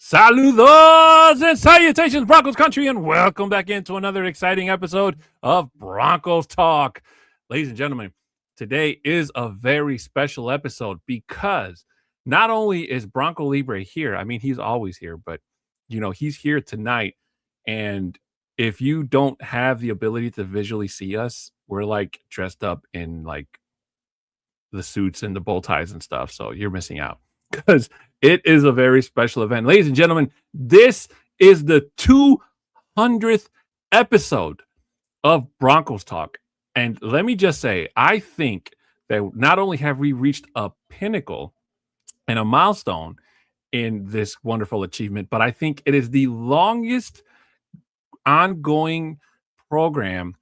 Saludos and salutations, Broncos country, and welcome back into another exciting episode of Broncos Talk. Ladies and gentlemen, today is a very special episode because not only is BroncoLibre here, I mean, he's always here, but, he's here tonight. And if you don't have the ability to visually see us, we're like dressed up in like the suits and the bow ties and stuff. So you're missing out because it is a very special event. Ladies and gentlemen, this is the 200th episode of Broncos Talk. And let me just say, I think that not only have we reached a pinnacle and a milestone in this wonderful achievement, but I think it is the longest ongoing program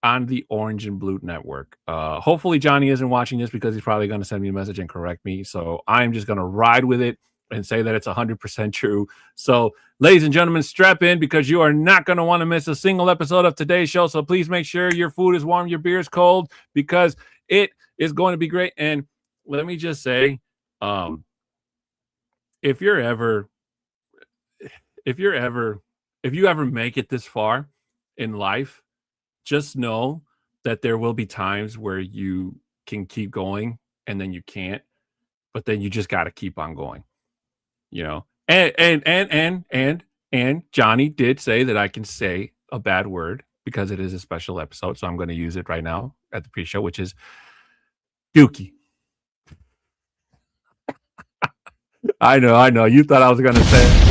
on the Orange and Blue Network. Hopefully Johnny isn't watching this because he's probably going to send me a message and correct me. So I'm just going to ride with it and say that it's 100% true. So ladies and gentlemen, strap in because you are not going to want to miss a single episode of today's show. So please make sure your food is warm, your beer is cold, because it is going to be great. And let me just say, if you ever make it this far in life, just know that there will be times where you can keep going and then you can't, but then you just got to keep on going, and Johnny did say that I can say a bad word because it is a special episode. So I'm going to use it right now at the pre-show, which is dookie. I know. You thought I was going to say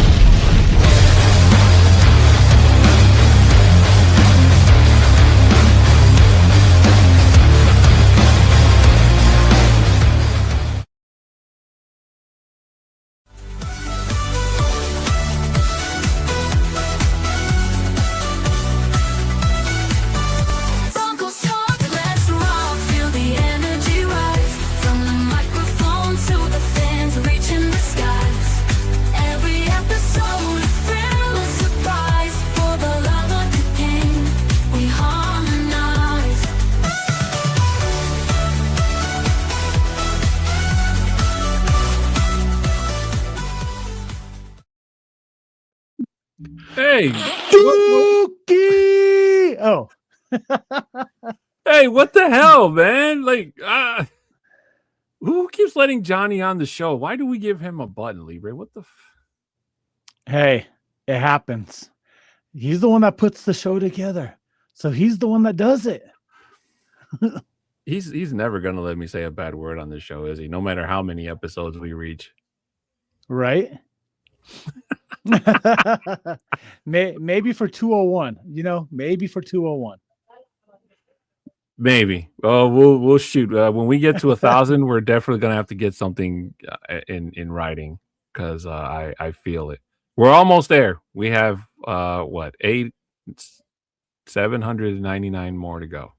Hey, Dookie! Oh. Hey, what the hell, man? Like, who keeps letting Johnny on the show? Why do we give him a button, Libre? What the Hey, it happens. He's the one that puts the show together. So he's the one that does it. He's never going to let me say a bad word on this show, is he? No matter how many episodes we reach. Right? Maybe for 201, maybe for 201. Maybe. Oh, we'll shoot. When we get to 1,000, we're definitely gonna have to get something in writing because I feel it. We're almost there. We have 799 more to go.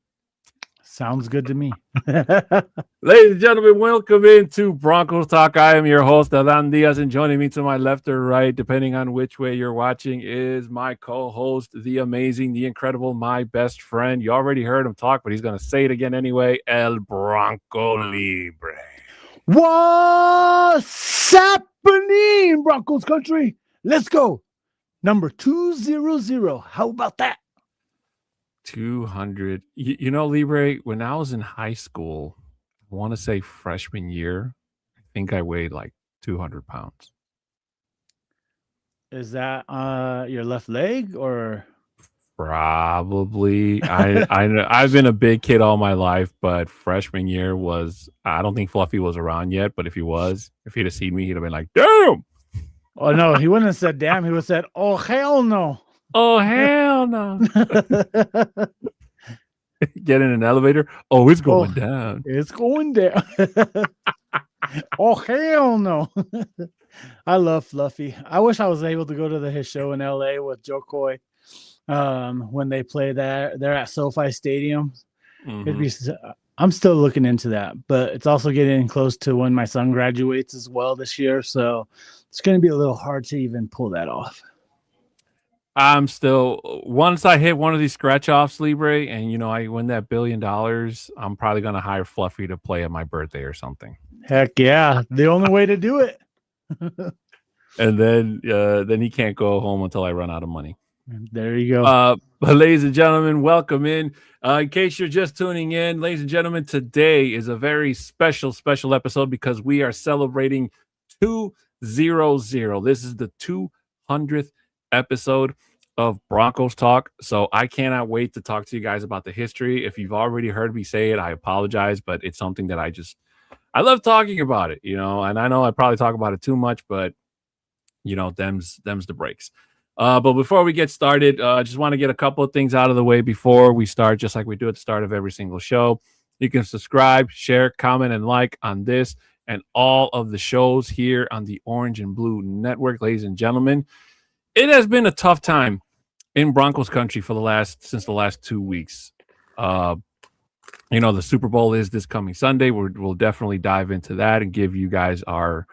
Sounds good to me. Ladies and gentlemen, welcome into Broncos Talk. I am your host, Adan Diaz, and joining me to my left or right, depending on which way you're watching, is my co-host, the amazing, the incredible, my best friend. You already heard him talk, but he's going to say it again anyway, El BroncoLibre. What's happening, Broncos country? Let's go. Number 200. How about that? 200. Libre, when I was in high school, I want to say freshman year, I think I weighed like 200 pounds. Is that your left leg or? Probably. I've been a big kid all my life, but freshman year I don't think Fluffy was around yet, but if he'd have seen me, he'd have been like, damn. Oh, no, he wouldn't have said damn. He would have said, oh, hell no. Oh, hell no. Get in an elevator. Oh, it's going down. It's going down. Oh, hell no. I love Fluffy. I wish I was able to go to his show in LA with Joe Coy when they play there. They're at SoFi Stadium. Mm-hmm. I'm still looking into that, but it's also getting close to when my son graduates as well this year. So it's going to be a little hard to even pull that off. I'm still, once I hit one of these scratch offs, Libre, and I win that $1 billion, I'm probably going to hire Fluffy to play at my birthday or something. Heck yeah. The only way to do it. and then he can't go home until I run out of money. There you go. But ladies and gentlemen, welcome in. In case you're just tuning in, ladies and gentlemen, today is a very special episode because we are celebrating 200. This is the 200th episode of Broncos Talk. So I cannot wait to talk to you guys about the history. If you've already heard me say it, I apologize, but it's something that I love talking about it, and I know I probably talk about it too much, but them's the breaks. But before we get started, I just want to get a couple of things out of the way before we start, just like we do at the start of every single show. You can subscribe, share, comment, and like on this and all of the shows here on the Orange and Blue Network. Ladies and gentlemen, it has been a tough time in Broncos country since the last 2 weeks. The Super Bowl is this coming Sunday. We'll definitely dive into that and give you guys our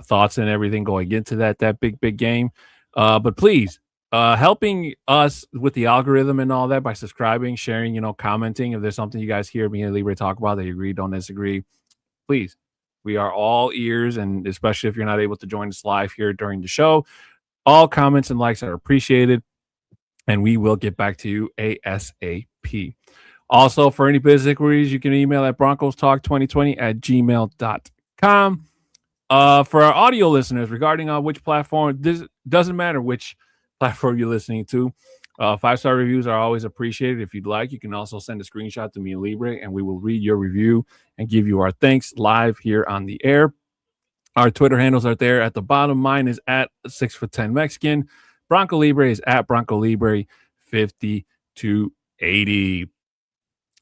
thoughts and everything going into that big game. But please, helping us with the algorithm and all that by subscribing, sharing, commenting. If there's something you guys hear me and Libre talk about that you agree, don't disagree, please. We are all ears, and especially if you're not able to join us live here during the show, all comments and likes are appreciated, and we will get back to you ASAP. Also, for any business inquiries, you can email at broncostalk2020@gmail.com. For our audio listeners, regarding which platform, this doesn't matter which platform you're listening to. 5-star reviews are always appreciated. If you'd like, you can also send a screenshot to me and Libre, and we will read your review and give you our thanks live here on the air. Our Twitter handles are there at the bottom. Mine is at A6ft10Mexican. BroncoLibre is at BroncoLibre5280.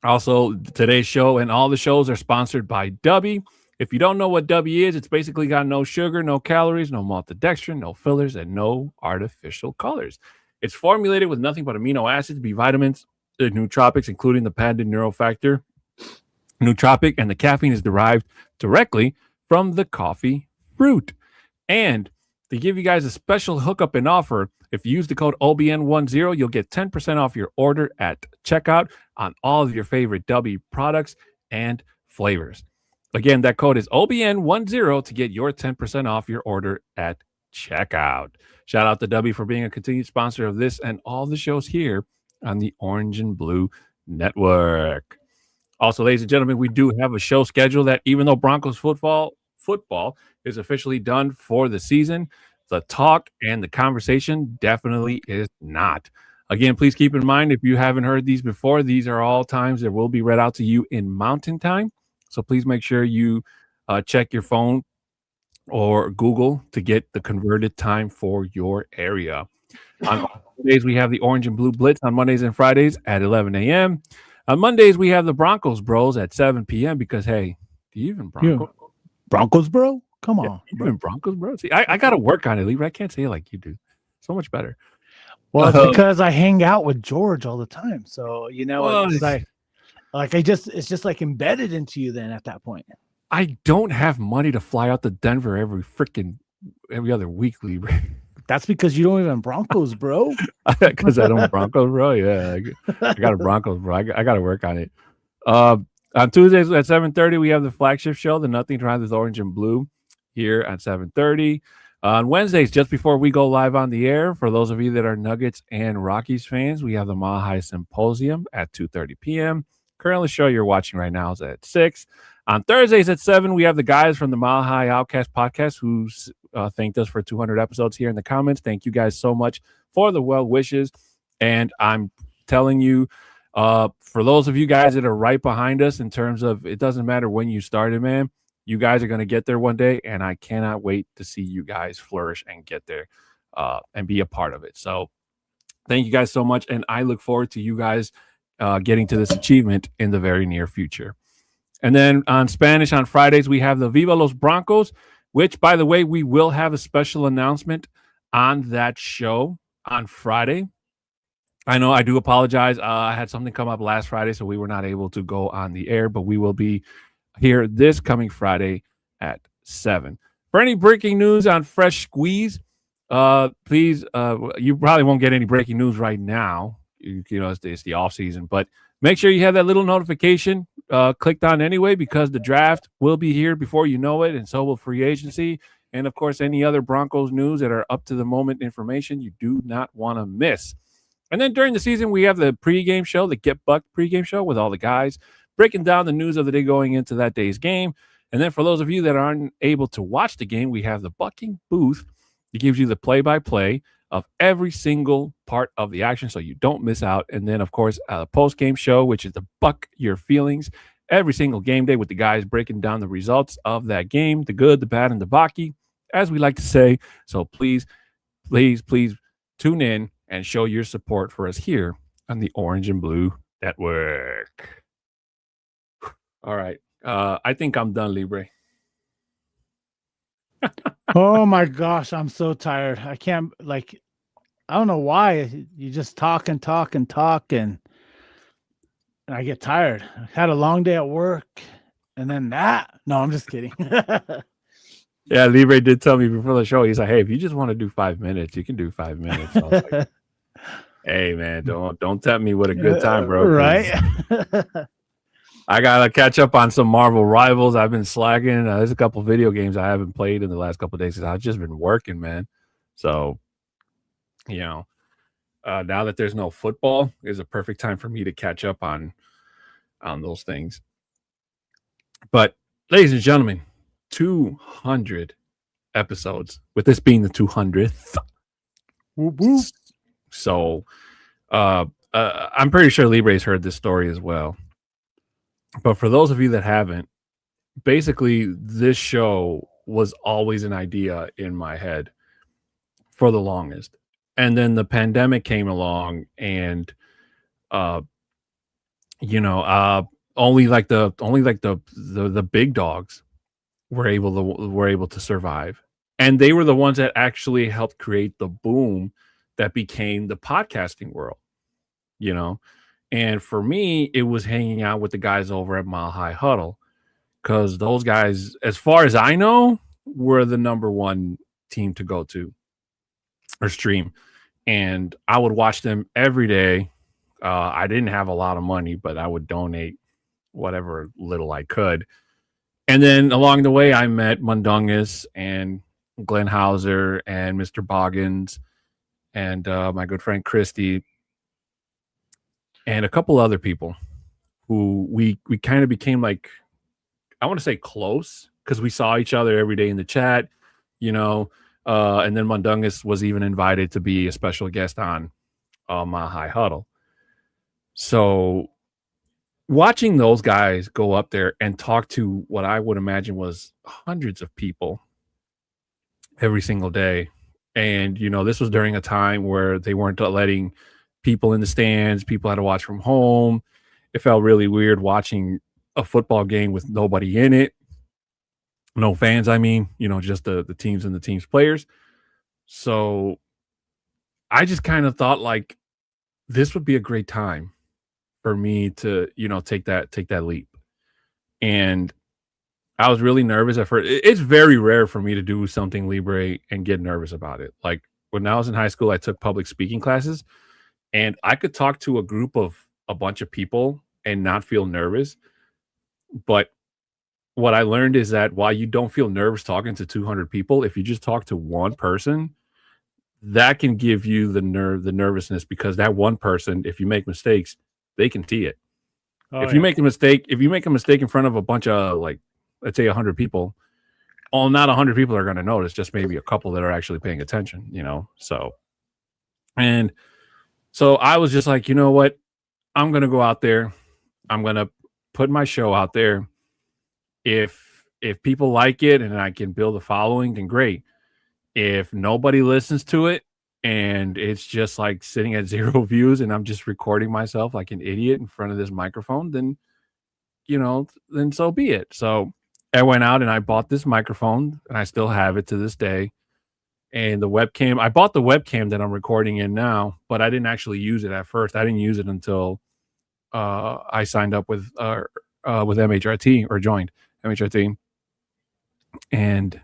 Also, today's show and all the shows are sponsored by Dubby. If you don't know what Dubby is, it's basically got no sugar, no calories, no maltodextrin, no fillers, and no artificial colors. It's formulated with nothing but amino acids, B vitamins, nootropics, including the patented neurofactor nootropic, and the caffeine is derived directly from the coffee fruit. And to give you guys a special hookup and offer, if you use the code OBN10, you'll get 10% off your order at checkout on all of your favorite Dubby products and flavors. Again, that code is OBN10 to get your 10% off your order at checkout. Shout out to Dubby for being a continued sponsor of this and all the shows here on the Orange and Blue Network. Also, ladies and gentlemen, we do have a show schedule that even though Broncos football is officially done for the season, the talk and the conversation definitely is not. Again, please keep in mind, if you haven't heard these before, these are all times that will be read out to you in Mountain Time. So please make sure you check your phone or Google to get the converted time for your area. On Mondays, we have the Orange and Blue Blitz on Mondays and Fridays at 11 a.m. On Mondays, we have the Broncos Bros at 7 p.m. because, hey, do you even Broncos, bro? Come on. Even Broncos, bro? See, I got to work on it, Lee. I can't say it like you do. So much better. Well, it's because I hang out with George all the time. So, it's it's just like embedded into you then at that point. I don't have money to fly out to Denver every other week, Lee. That's because you don't even Broncos, bro. Because I don't Broncos, bro. Yeah, I got a Broncos, bro. I got to work on it. On Tuesdays at 7:30, we have the flagship show, the Nothing to Hide with Orange and Blue, here at 7:30. On Wednesdays, just before we go live on the air, for those of you that are Nuggets and Rockies fans, we have the Mile High Symposium at 2:30 p.m. Currently, the show you're watching right now is at 6. On Thursdays at 7, we have the guys from the Mile High Outcast podcast who thanked us for 200 episodes here in the comments. Thank you guys so much for the well wishes. And I'm telling you, for those of you guys that are right behind us in terms of it doesn't matter when you started, man, you guys are going to get there one day. And I cannot wait to see you guys flourish and get there and be a part of it. So thank you guys so much. And I look forward to you guys getting to this achievement in the very near future. And then on Spanish on Fridays, we have the Viva los Broncos, which, by the way, we will have a special announcement on that show on Friday. I know I do apologize. I had something come up last Friday, so we were not able to go on the air, but we will be here this coming Friday at 7. For any breaking news on Fresh Squeeze, please, you probably won't get any breaking news right now. It's the off season, but make sure you have that little notification clicked on anyway, because the draft will be here before you know it, and so will free agency. and of course, any other Broncos news that are up to the moment information you do not want to miss. And then during the season, we have the pregame show, the Get Bucked pregame show with all the guys breaking down the news of the day going into that day's game. And then for those of you that aren't able to watch the game, we have the Bucking Booth. It gives you the play-by-play of every single part of the action so you don't miss out. And then, of course, a post-game show, which is the Buck Your Feelings, every single game day with the guys breaking down the results of that game, the good, the bad, and the Bucky, as we like to say. So please tune in and show your support for us here on the Orange and Blue Network. All right. I think I'm done, Libre. Oh my gosh, I'm so tired. I can't, I don't know why. You just talk and I get tired. I had a long day at work and then that. No, I'm just kidding. Yeah, Libre did tell me before the show, he's like, hey, if you just want to do 5 minutes, you can do 5 minutes. I was like, hey man, don't tempt me with a good time, bro. Right. I gotta catch up on some Marvel Rivals. I've been slacking. There's a couple video games I haven't played in the last couple of days because I've just been working, man. So, now that there's no football, is a perfect time for me to catch up on those things. But, ladies and gentlemen, 200 episodes. With this being the 200th. Whoop, whoop. So, I'm pretty sure Libre's heard this story as well. But for those of you that haven't, basically this show was always an idea in my head for the longest. And then the pandemic came along and only the big dogs were able to survive. And they were the ones that actually helped create the boom that became the podcasting world, And for me, it was hanging out with the guys over at Mile High Huddle because those guys, as far as I know, were the number one team to go to or stream. And I would watch them every day. I didn't have a lot of money, but I would donate whatever little I could. And then along the way, I met Mundungus and Glenn Hauser and Mr. Boggins and my good friend Christy. And a couple other people who we kind of became like, I want to say close because we saw each other every day in the chat, and then Mundungus was even invited to be a special guest on Mile High Huddle. So watching those guys go up there and talk to what I would imagine was hundreds of people every single day. And, this was during a time where they weren't letting people in the stands, people had to watch from home. It felt really weird watching a football game with nobody in it. No fans, just the teams and the team's players. So I just kind of thought like this would be a great time for me to, take that leap. And I was really nervous at first. It's very rare for me to do something Libre and get nervous about it. Like when I was in high school, I took public speaking classes. And I could talk to a group of a bunch of people and not feel nervous. But what I learned is that while you don't feel nervous talking to 200 people, if you just talk to one person, that can give you the nervousness because that one person, if you make mistakes, they can see it. You make a mistake in front of a bunch of let's say 100 people, not 100 people are going to notice, just maybe a couple that are actually paying attention, So I was just like, you know what? I'm going to go out there. I'm going to put my show out there. If people like it and I can build a following, then great. If nobody listens to it and it's just like sitting at 0 views and I'm just recording myself like an idiot in front of this microphone, then, then so be it. So I went out and I bought this microphone and I still have it to this day. And the webcam, I bought the webcam that I'm recording in now, but I didn't actually use it at first. I didn't use it until I signed up with MHRT or joined MHRT. And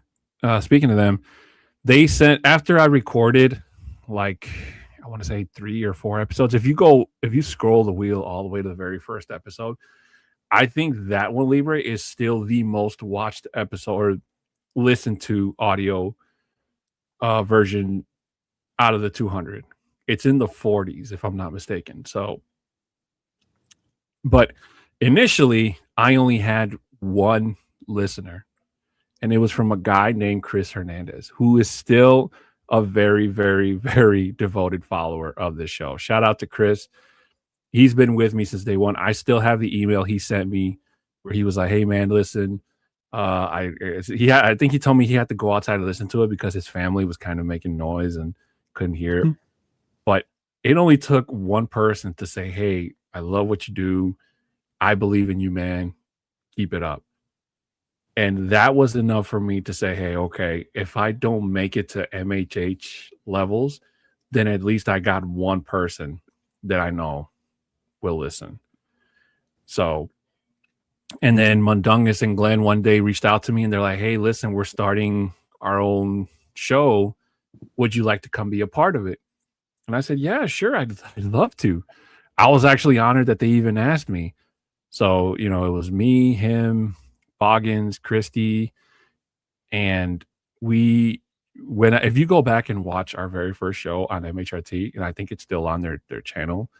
speaking of them, they sent, after I recorded I want to say 3 or 4 episodes. If you scroll the wheel all the way to the very first episode, I think that one, Libre, is still the most watched episode, or listened to audio version out of the 200. It's in the 40s, if I'm not mistaken. So, but initially, I only had one listener, and it was from a guy named Chris Hernandez, who is still a very, very, very devoted follower of this show. Shout out to Chris. He's been with me since day one. I still have the email he sent me where he was like, "Hey man, listen, I think he told me he had to go outside to listen to it because his family was kind of making noise and couldn't hear it." Hmm. But it only took one person to say, "Hey, I love what you do. I believe in you, man. Keep it up." And that was enough for me to say, "Hey, okay, if I don't make it to MHH levels, then at least I got one person that I know will listen." So, and then Mundungus and Glenn one day reached out to me and they're like, "Hey, listen, we're starting our own show. Would you like to come be a part of it?" And I said, "Yeah, sure. I'd love to." I was actually honored that they even asked me. So, it was me, him, Boggins, Christy, and if you go back and watch our very first show on MHRT, and I think it's still on their channel,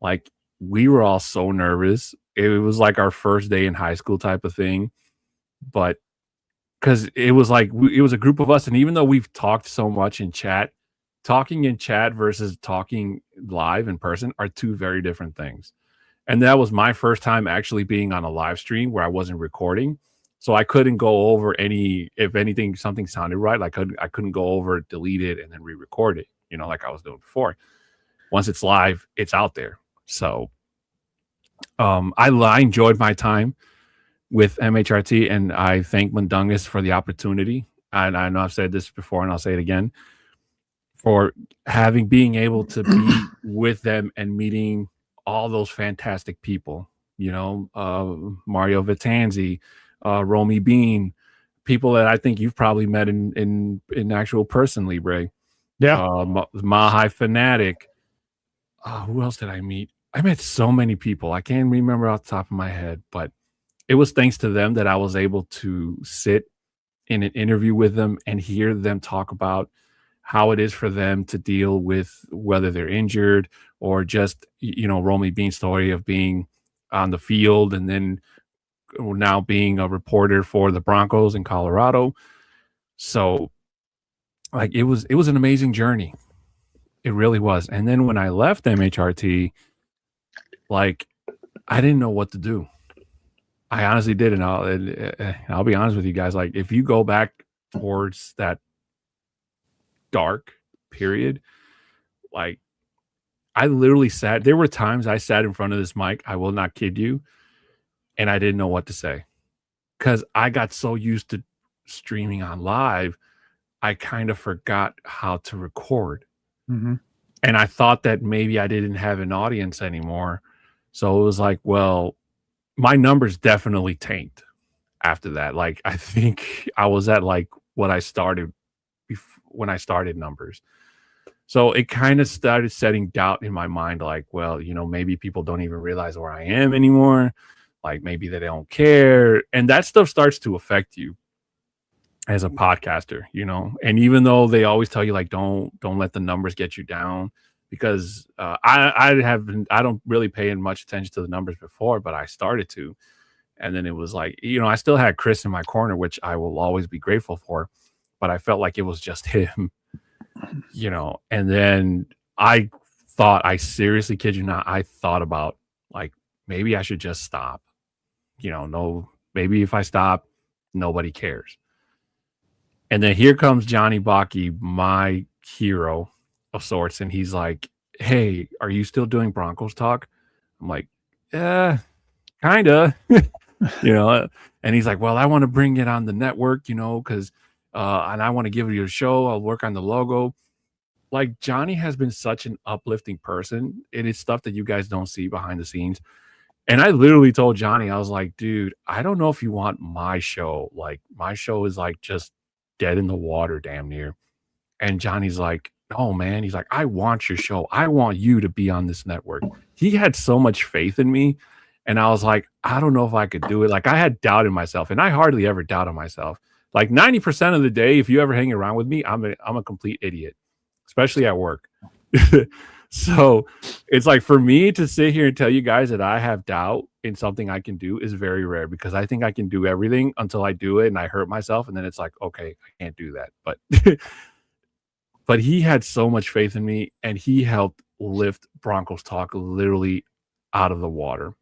like we were all so nervous. It was like our first day in high school type of thing, but because it was like it was a group of us, and even though we've talked so much in chat, talking in chat versus talking live in person are two very different things. And that was my first time actually being on a live stream where I wasn't recording. So I couldn't go over if anything, something sounded right. Like I couldn't go over, delete it, and then re-record it, like I was doing before. Once it's live, it's out there. So I enjoyed my time with MHRT, and I thank Mundungus for the opportunity. And I know I've said this before, and I'll say it again, for being able to be with them and meeting all those fantastic people, Mario Vitanzi, Romy Bean, people that I think you've probably met in actual person, Libre. Yeah. Mahai Fanatic. Who else did I meet? I met so many people. I can't remember off the top of my head, but it was thanks to them that I was able to sit in an interview with them and hear them talk about how it is for them to deal with whether they're injured or just, Romy Bean's story of being on the field and then now being a reporter for the Broncos in Colorado. So like it was an amazing journey. It really was. And then when I left MHRT, like I didn't know what to do. I honestly did. And I'll be honest with you guys. Like if you go back towards that dark period, like I literally there were times I sat in front of this mic, I will not kid you, and I didn't know what to say because I got so used to streaming on live, I kind of forgot how to record. Mm-hmm. And I thought that maybe I didn't have an audience anymore. So it was like, well, my numbers definitely tanked after that. Like I think I was at like what I started when I started numbers. So it kind of started setting doubt in my mind, like, well, maybe people don't even realize where I am anymore. Like maybe they don't care. And that stuff starts to affect you as a podcaster, and even though they always tell you like, don't let the numbers get you down, because I don't really pay much attention to the numbers before, but I started to. And then it was like, I still had Chris in my corner, which I will always be grateful for, but I felt like it was just him. And then I seriously kid you not, I thought about like, maybe I should just stop, maybe if I stop, nobody cares. And then here comes Johnny Baki, my hero of sorts. And he's like, "Hey, are you still doing Broncos talk?" I'm like, "Yeah, kind of," and he's like, "Well, I want to bring it on the network, because and I want to give you a show. I'll work on the logo." Like Johnny has been such an uplifting person. It is stuff that you guys don't see behind the scenes. And I literally told Johnny, I was like, "Dude, I don't know if you want my show. Like my show is like just dead in the water damn near." And Johnny's like, "Oh man," he's like, "I want your show. I want you to be on this network." He had so much faith in me. And I was like, I don't know if I could do it. Like I had doubt in myself, and I hardly ever doubted myself. Like 90% of the day, if you ever hang around with me, I'm a complete idiot, especially at work. So it's like for me to sit here and tell you guys that I have doubt in something I can do is very rare because I think I can do everything until I do it and I hurt myself. And then it's like, okay, I can't do that. But he had so much faith in me and he helped lift Broncos Talk literally out of the water.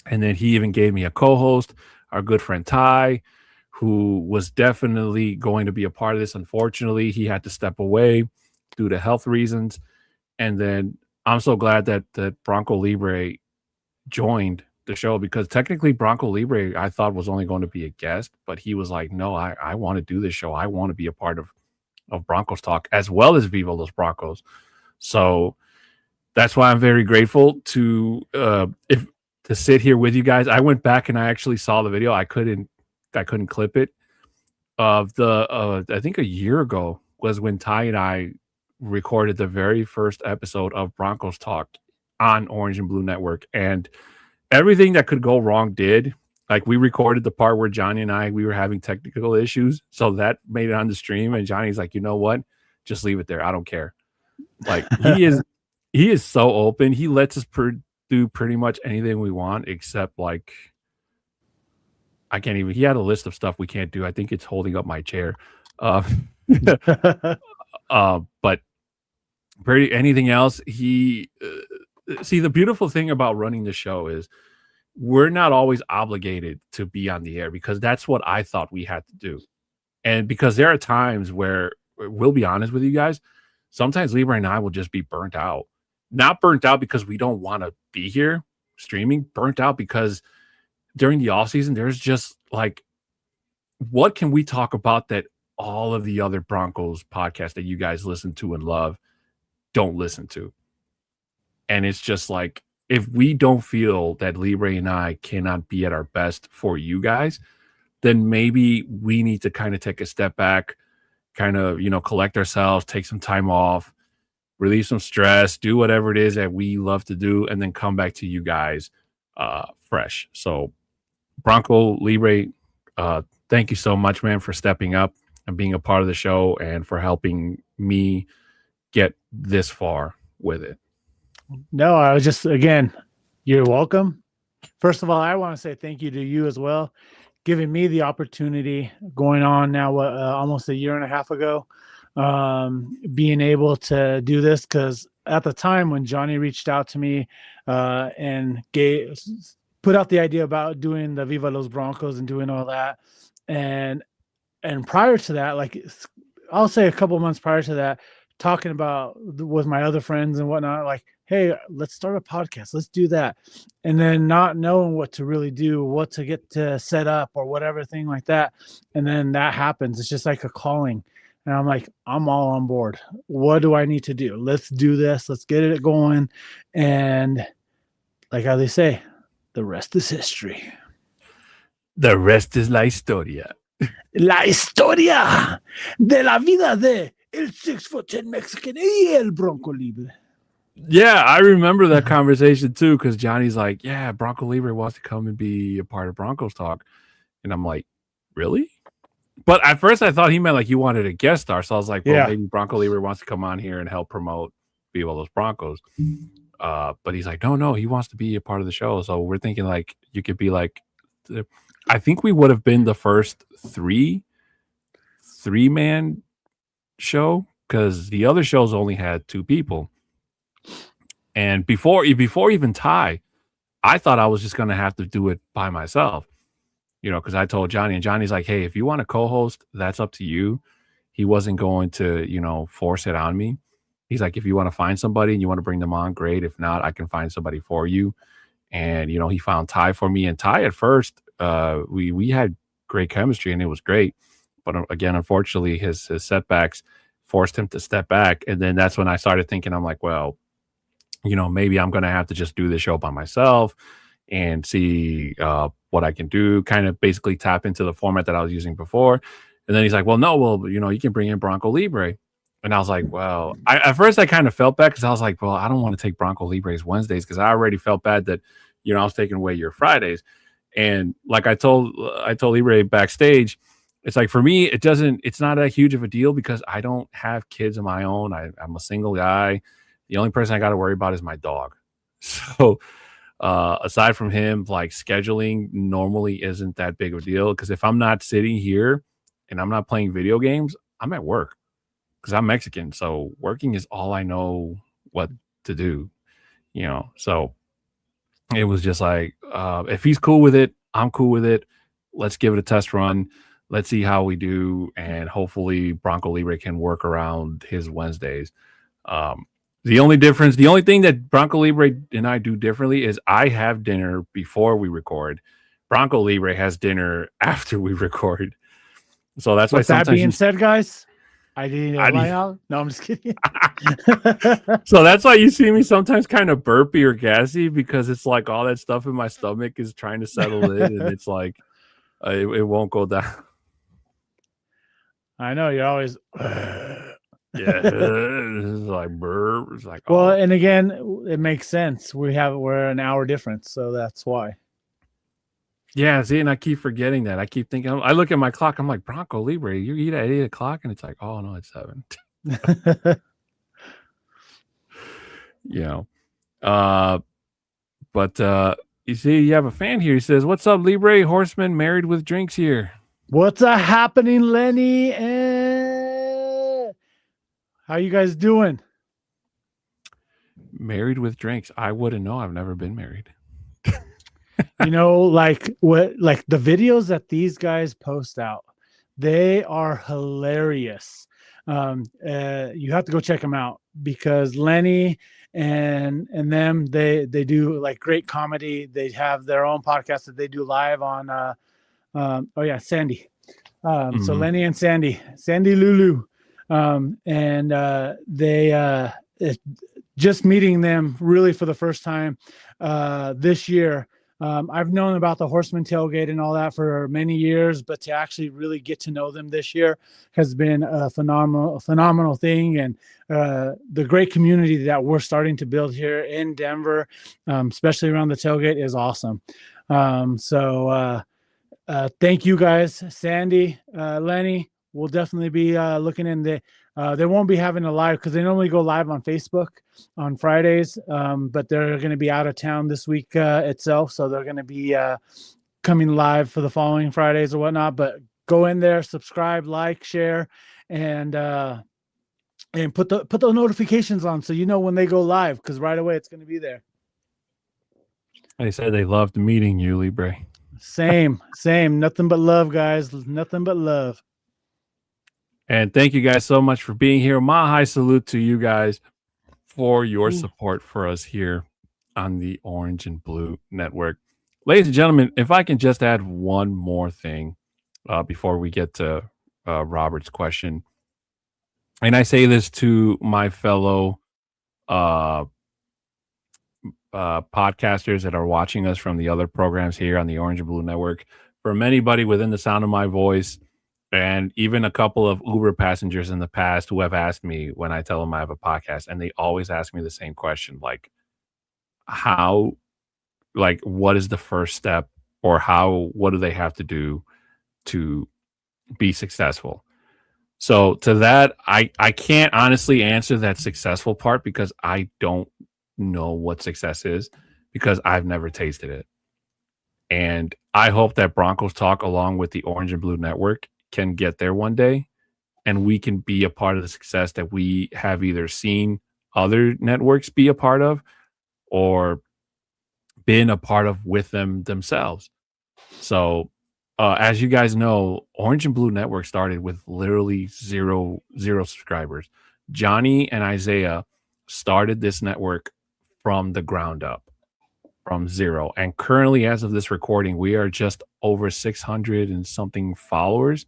And then he even gave me a co-host, our good friend Ty, who was definitely going to be a part of this. Unfortunately, he had to step away due to health reasons. And then I'm so glad that BroncoLibre joined the show because technically BroncoLibre I thought was only going to be a guest, but he was like, no, I want to do this show. I want to be a part of Broncos Talk as well as Viva Los Broncos. So that's why I'm very grateful to sit here with you guys. I went back and I actually saw the video. I couldn't clip it. Of the I think a year ago was when Ty and I recorded the very first episode of Broncos Talk on Orange and Blue Network, and everything that could go wrong did. Like we recorded the part where Johnny and we were having technical issues, so that made it on the stream. And Johnny's like, you know what? Just leave it there. I don't care. Like he is so open. He lets us do pretty much anything we want, except like I can't even. He had a list of stuff we can't do. I think it's holding up my chair. But anything else, he see the beautiful thing about running the show is we're not always obligated to be on the air because that's what I thought we had to do. And because there are times where we'll be honest with you guys, sometimes Libre and I will just be burnt out. Not burnt out because we don't want to be here streaming, burnt out because during the off season, there's just like, what can we talk about that all of the other Broncos podcasts that you guys listen to and love don't listen to? And it's just like, if we don't feel that Libre and I cannot be at our best for you guys, then maybe we need to kind of take a step back, kind of, collect ourselves, take some time off, relieve some stress, do whatever it is that we love to do, and then come back to you guys fresh. So BroncoLibre, thank you so much, man, for stepping up and being a part of the show and for helping me get this far with it. No, I was just, again, you're welcome. First of all, I want to say thank you to you as well, giving me the opportunity going on now, almost a year and a half ago, being able to do this. Because at the time when Johnny reached out to me and put out the idea about doing the Viva Los Broncos and doing all that, and prior to that, like I'll say a couple months prior to that, talking about with my other friends and whatnot, like, hey, let's start a podcast. Let's do that. And then not knowing what to really do, what to get to set up or whatever thing like that. And then that happens. It's just like a calling. And I'm like, I'm all on board. What do I need to do? Let's do this. Let's get it going. And like how they say, the rest is history. The rest is la historia. La historia de la vida de el 6'10" Mexican y el BroncoLibre. Yeah, I remember that conversation too, because Johnny's like, yeah, BroncoLibre wants to come and be a part of Broncos Talk. And I'm like, really? But at first I thought he meant like you wanted a guest star. So I was like, well, maybe BroncoLibre wants to come on here and help promote Viva Los Broncos. But he's like, no, he wants to be a part of the show. So we're thinking like you could be like, I think we would have been the first three-man show because the other shows only had two people. And before even Ty, I thought I was just going to have to do it by myself, because I told Johnny, and Johnny's like, hey, if you want to co-host, that's up to you. He wasn't going to, force it on me. He's like, if you want to find somebody and you want to bring them on, great. If not, I can find somebody for you. And, he found Ty for me. And Ty at first, we had great chemistry and it was great. But again, unfortunately, his setbacks forced him to step back. And then that's when I started thinking, I'm like, well, maybe I'm going to have to just do the show by myself and see what I can do, kind of basically tap into the format that I was using before. And then he's like, well, no, you can bring in BroncoLibre. And I was like, well, at first I kind of felt bad because I was like, well, I don't want to take BroncoLibre's Wednesdays because I already felt bad that, I was taking away your Fridays. And like I told Libre backstage, it's like for me, it's not that huge of a deal because I don't have kids of my own. I'm a single guy. The only person I got to worry about is my dog. So aside from him, like scheduling normally isn't that big of a deal because if I'm not sitting here and I'm not playing video games, I'm at work because I'm Mexican. So working is all I know what to do, So it was just like, if he's cool with it, I'm cool with it. Let's give it a test run. Let's see how we do. And hopefully BroncoLibre can work around his Wednesdays. The only thing that BroncoLibre and I do differently is I have dinner before we record. BroncoLibre has dinner after we record. So that's why sometimes. That being said, guys, I didn't lie out. No, I'm just kidding. So that's why you see me sometimes kind of burpy or gassy because it's like all that stuff in my stomach is trying to settle in, and it's like it won't go down. I know you're always. Yeah, it's like burp. It's like well, and again, it makes sense. We're an hour difference, so that's why. Yeah, see, and I keep forgetting that. I keep thinking. I look at my clock. I'm like, BroncoLibre, you eat at 8:00, and it's like, oh no, it's 7. But you see, you have a fan here. He says, "What's up, Libre Horseman? Married with drinks here. What's happening, Lenny? How you guys doing? Married with drinks. I wouldn't know. I've never been married." Like the videos that these guys post out, they are hilarious. You have to go check them out because Lenny and them, they do like great comedy. They have their own podcast that they do live on Sandy. So Lenny and Sandy Lulu. They just meeting them really for the first time this year. I've known about the Horseman Tailgate and all that for many years, but to actually really get to know them this year has been a phenomenal thing. And the great community that we're starting to build here in Denver, especially around the tailgate, is awesome. Thank you guys, Sandy, Lenny. We'll definitely be looking in the. They won't be having a live because they normally go live on Facebook on Fridays, but they're going to be out of town this week itself, so they're going to be coming live for the following Fridays or whatnot. But go in there, subscribe, like, share, and put the notifications on so you know when they go live because right away it's going to be there. They said they loved meeting you, Libre. Same. Nothing but love, guys. Nothing but love. And thank you guys so much for being here. My high salute to you guys for your support for us here on the Orange and Blue Network. Ladies and gentlemen, if I can just add one more thing before we get to Robert's question. And I say this to my fellow podcasters that are watching us from the other programs here on the Orange and Blue Network. From anybody within the sound of my voice, and even a couple of Uber passengers in the past who have asked me when I tell them I have a podcast, and they always ask me the same question, like, what is the first step, or what do they have to do to be successful? So to that, I can't honestly answer that successful part because I don't know what success is because I've never tasted it. And I hope that Broncos Talk, along with the Orange and Blue Network, can get there one day, and we can be a part of the success that we have either seen other networks be a part of or been a part of with them themselves. So as you guys know, Orange and Blue Network started with literally zero subscribers. Johnny and Isaiah started this network from the ground up, from zero. And currently, as of this recording, we are just over 600 and something followers.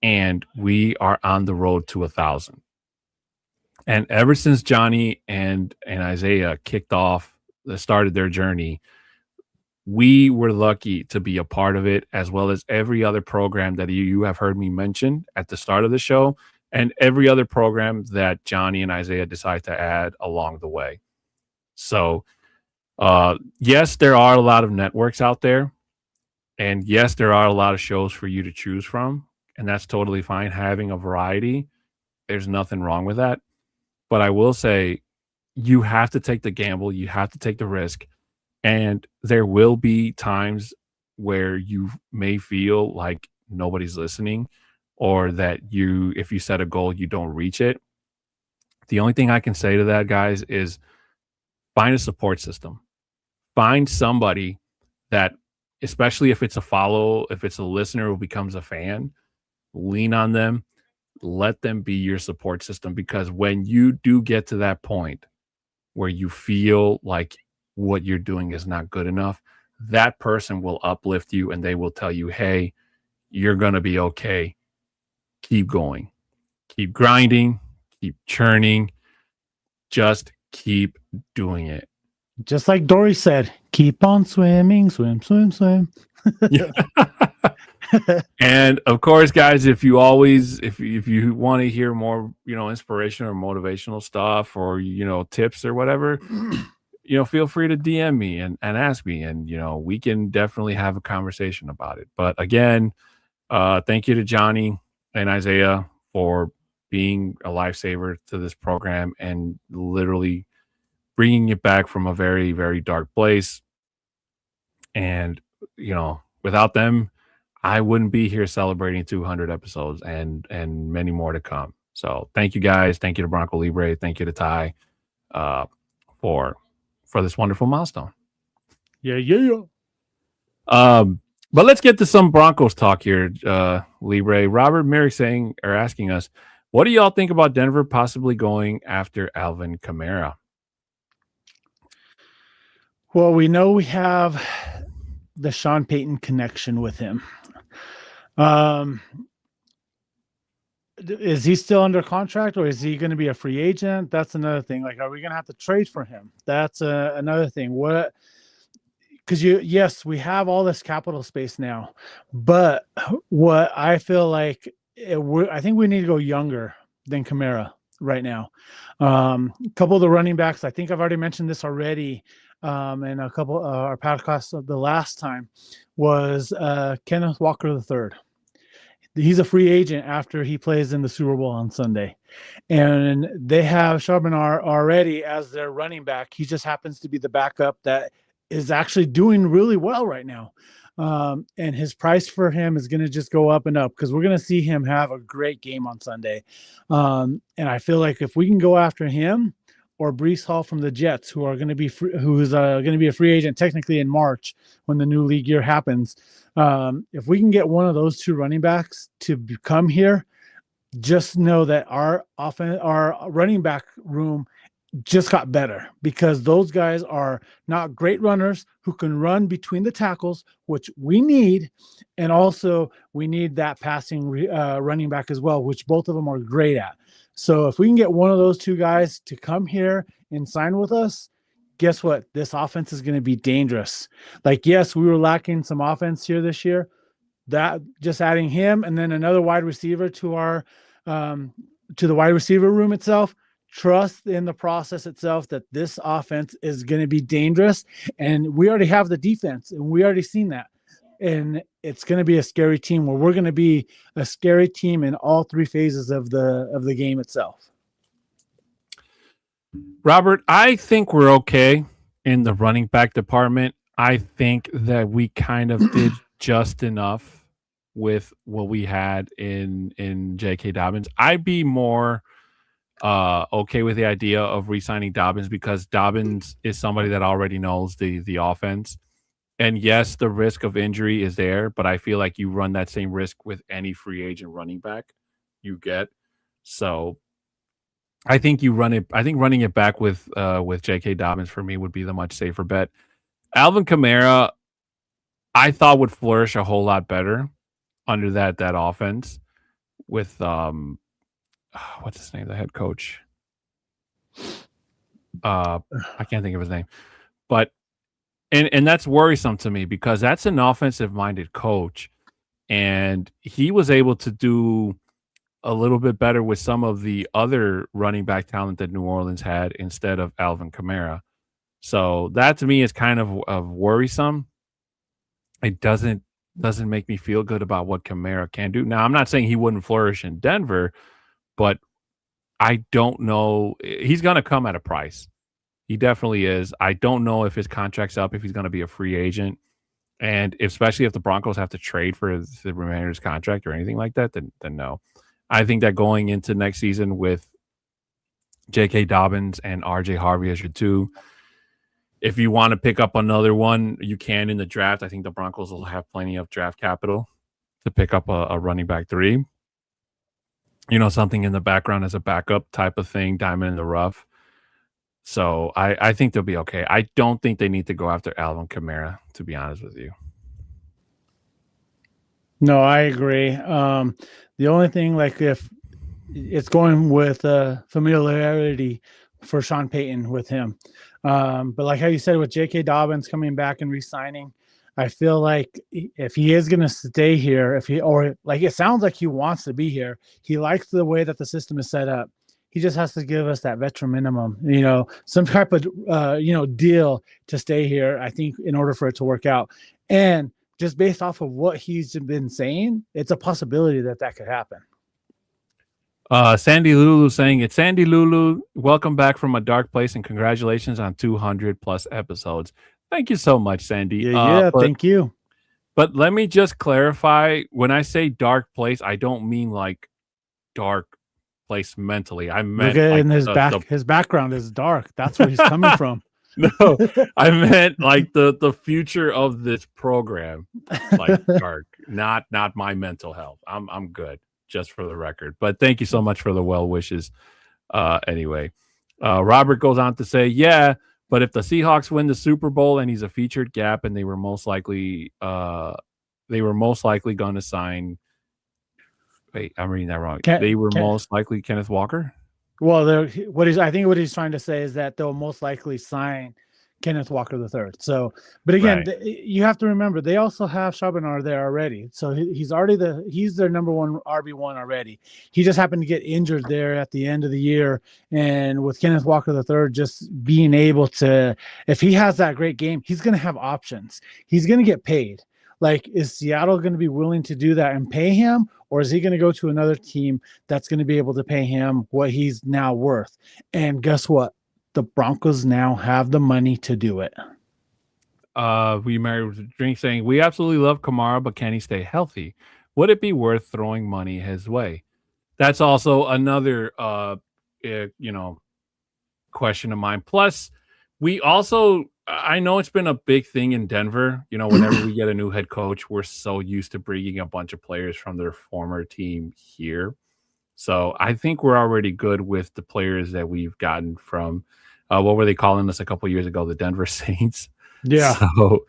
And we are on the road to 1,000. And ever since Johnny and Isaiah started their journey, we were lucky to be a part of it, as well as every other program that you have heard me mention at the start of the show, and every other program that Johnny and Isaiah decide to add along the way. So, yes, there are a lot of networks out there. And yes, there are a lot of shows for you to choose from. and that's totally fine. Having a variety, there's nothing wrong with that. But I will say you have to take the gamble, you have to take the risk, and there will be times where you may feel like nobody's listening or that if you set a goal, you don't reach it. The only thing I can say to that, guys, is find a support system. Find somebody that, especially if it's a follow, if it's a listener who becomes a fan, lean on them, let them be your support system. Because when you do get to that point where you feel like what you're doing is not good enough, that person will uplift you and they will tell you, hey, you're going to be okay. Keep going, keep grinding, keep churning, just keep doing it. Just like Dory said, keep on swimming, swim, swim, swim. Yeah. And of course, guys, if you want to hear more, inspirational or motivational stuff or, tips or whatever, feel free to DM me and ask me, and, we can definitely have a conversation about it. But again, thank you to Johnny and Isaiah for being a lifesaver to this program and literally bringing it back from a very, very dark place. And, without them, I wouldn't be here celebrating 200 episodes and many more to come. So thank you, guys. Thank you to BroncoLibre. Thank you to Ty for this wonderful milestone. Yeah. But let's get to some Broncos talk here, Libre. Robert Merrick asking us, what do y'all think about Denver possibly going after Alvin Kamara? Well, we know we have the Sean Payton connection with him. Is he still under contract, or is he going to be a free agent? That's another thing. Like, are we going to have to trade for him? That's another thing. Because yes, we have all this capital space now, but what I feel like I think we need to go younger than Kamara right now. A couple of the running backs, I think I've already mentioned this already, and a couple our podcast of the last time was Kenneth Walker III. He's a free agent after he plays in the Super Bowl on Sunday. And they have Charbonnet already as their running back. He just happens to be the backup that is actually doing really well right now. And his price for him is going to just go up and up because we're going to see him have a great game on Sunday. And I feel like if we can go after him or Breece Hall from the Jets, who are going to be who's going to be a free agent technically in March when the new league year happens. If we can get one of those two running backs to come here, just know that our running back room just got better because those guys are not great runners who can run between the tackles, which we need. And also we need that passing running back as well, which both of them are great at. So if we can get one of those two guys to come here and sign with us, guess what? This offense is going to be dangerous. Like, yes, we were lacking some offense here this year. That just adding him and then another wide receiver to our to the wide receiver room itself. Trust in the process itself that this offense is going to be dangerous, and we already have the defense, and we already seen that. And it's going to be a scary team where we're going to be a scary team in all three phases of the game itself. Robert, I think we're okay in the running back department. I think that we kind of did just enough with what we had in J.K. Dobbins. I'd be more okay with the idea of re-signing Dobbins because Dobbins is somebody that already knows the offense. And yes, the risk of injury is there, but I feel like you run that same risk with any free agent running back you get. So I think running it back with J.K. Dobbins for me would be the much safer bet. Alvin Kamara, I thought would flourish a whole lot better under that offense with what's his name, the head coach. I can't think of his name, but and that's worrisome to me because that's an offensive-minded coach, and he was able to do a little bit better with some of the other running back talent that New Orleans had instead of Alvin Kamara. So that to me is kind of worrisome. It doesn't doesn't make me feel good about what Kamara can do. Now, I'm not saying he wouldn't flourish in Denver, but I don't know. He's going to come at a price. He definitely is. I don't know if his contract's up, if he's going to be a free agent. And especially if the Broncos have to trade for the remainder of his contract or anything like that, then no. I think that going into next season with J.K. Dobbins and R.J. Harvey as your two, if you want to pick up another one, you can in the draft. I think the Broncos will have plenty of draft capital to pick up a running back 3. Something in the background as a backup type of thing, diamond in the rough. So I think they'll be okay. I don't think they need to go after Alvin Kamara, to be honest with you. No, I agree. The only thing, like, if it's going with familiarity for Sean Payton with him. But like how you said, with J.K. Dobbins coming back and re-signing, I feel like if he is going to stay here, it sounds like he wants to be here. He likes the way that the system is set up. He just has to give us that veteran minimum, some type of, deal to stay here, I think, in order for it to work out. And just based off of what he's been saying, it's a possibility that could happen. Sandy Lulu saying, it's Sandy Lulu. Welcome back from a dark place and congratulations on 200 plus episodes. Thank you so much, Sandy. Thank you. But let me just clarify. When I say dark place, I don't mean like dark place mentally. I meant his background is dark. That's where he's coming from. No, I meant like the future of this program, like dark, not my mental health. I'm good, just for the record. But thank you so much for the well wishes. Anyway, Robert goes on to say, yeah, but if the Seahawks win the Super Bowl and he's a featured gap, and they were most likely going to sign. Wait, I'm reading that wrong. Most likely Kenneth Walker. Well, I think what he's trying to say is that they'll most likely sign Kenneth Walker III. So, but again, right. You have to remember they also have Charbonnet there already. So he's their number one RB1 already. He just happened to get injured there at the end of the year, and with Kenneth Walker III just being able to, if he has that great game, he's going to have options. He's going to get paid. Like, is Seattle going to be willing to do that and pay him? Or is he going to go to another team that's going to be able to pay him what he's now worth? And guess what? The Broncos now have the money to do it. We married with a drink saying, we absolutely love Kamara, but can he stay healthy? Would it be worth throwing money his way? That's also another, question of mine. Plus, I know it's been a big thing in Denver. Whenever we get a new head coach, we're so used to bringing a bunch of players from their former team here. So I think we're already good with the players that we've gotten from, what were they calling us a couple years ago? The Denver Saints. Yeah. So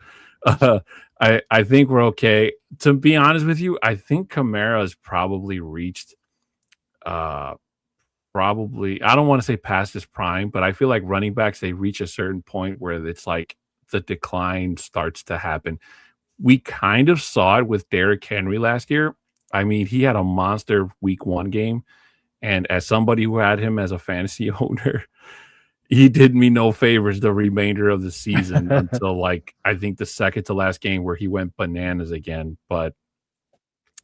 I think we're okay. To be honest with you, I think Kamara has probably reached, I don't want to say past his prime, but I feel like running backs, they reach a certain point where it's like the decline starts to happen. We kind of saw it with Derrick Henry last year. I mean, he had a monster week 1 game. And as somebody who had him as a fantasy owner, he did me no favors the remainder of the season until I think the second to last game where he went bananas again. But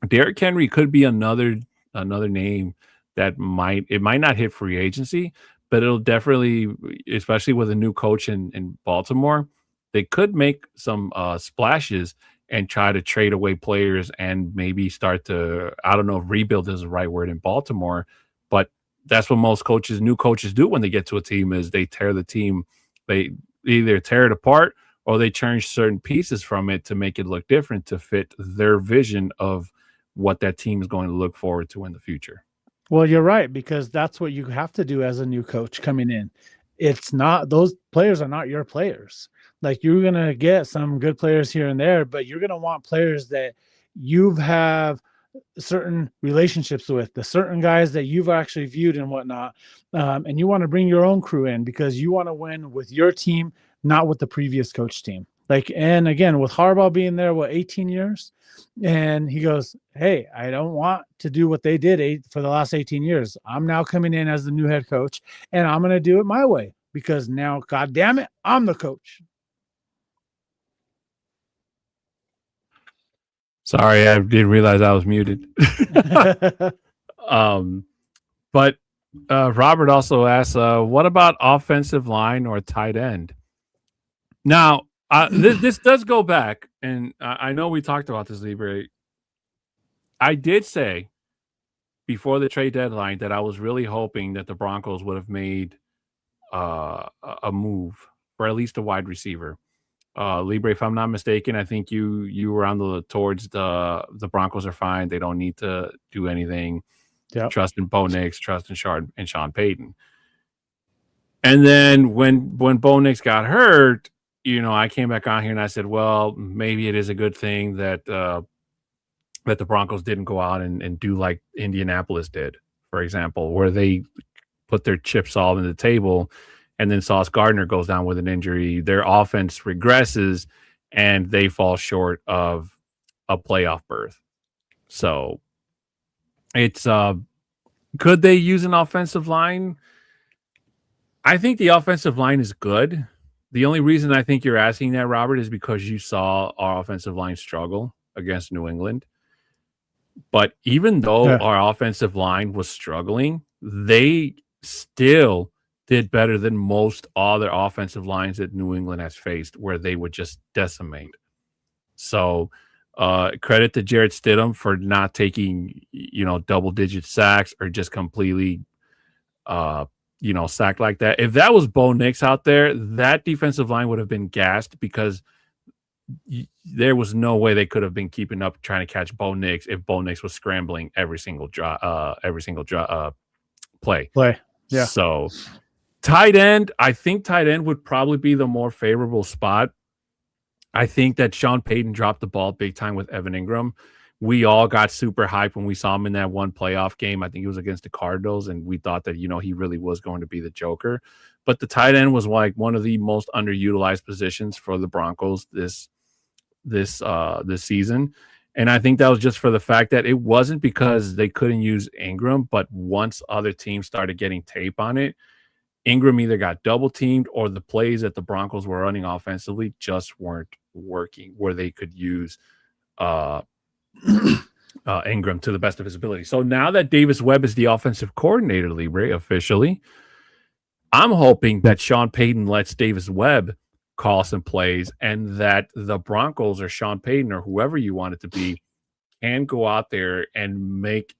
Derrick Henry could be another name that might not hit free agency, but it'll definitely, especially with a new coach in Baltimore, they could make some splashes and try to trade away players and maybe start to, I don't know if rebuild is the right word in Baltimore, but that's what most new coaches do when they get to a team is they tear the team. They either tear it apart or they change certain pieces from it to make it look different to fit their vision of what that team is going to look forward to in the future. Well, you're right, because that's what you have to do as a new coach coming in. It's not, those players are not your players. Like, you're going to get some good players here and there, but you're going to want players that you have certain relationships with, the certain guys that you've actually viewed and whatnot. And you want to bring your own crew in because you want to win with your team, not with the previous coach team. And again, with Harbaugh being there, 18 years? And he goes, hey, I don't want to do what they did for the last 18 years. I'm now coming in as the new head coach, and I'm going to do it my way because now, God damn it, I'm the coach. Sorry, I didn't realize I was muted. But Robert also asks, what about offensive line or tight end? Now, this does go back, and I know we talked about this, Libre. I did say before the trade deadline that I was really hoping that the Broncos would have made a move for at least a wide receiver. Libre, if I'm not mistaken, I think you were on towards the Broncos are fine. They don't need to do anything. Yep. Trust in Bo Nix, trust in Sean Payton. And then when Bo Nix got hurt, I came back on here and I said, well, maybe it is a good thing that that the Broncos didn't go out and do like Indianapolis did, for example, where they put their chips all in the table, and then Sauce Gardner goes down with an injury. Their offense regresses, and they fall short of a playoff berth. So it's could they use an offensive line? I think the offensive line is good. The only reason I think you're asking that, Robert, is because you saw our offensive line struggle against New England. But even though our offensive line was struggling, they still did better than most other offensive lines that New England has faced, where they would just decimate. So credit to Jarrett Stidham for not taking, double-digit sacks or just completely, sacked like that. If that was Bo Nix out there, that defensive line would have been gassed because there was no way they could have been keeping up trying to catch Bo Nix if Bo Nix was scrambling every single play. Yeah. So tight end, I think tight end would probably be the more favorable spot. I think that Sean Payton dropped the ball big time with Evan Ingram. We all got super hyped when we saw him in that one playoff game. I think it was against the Cardinals, and we thought that, he really was going to be the Joker. But the tight end was like one of the most underutilized positions for the Broncos this season. And I think that was just for the fact that it wasn't because they couldn't use Ingram, but once other teams started getting tape on it, Ingram either got double teamed or the plays that the Broncos were running offensively just weren't working where they could use Ingram to the best of his ability. So now that Davis Webb is the offensive coordinator, Libre, officially, I'm hoping that Sean Payton lets Davis Webb call some plays and that the Broncos or Sean Payton or whoever you want it to be can go out there and make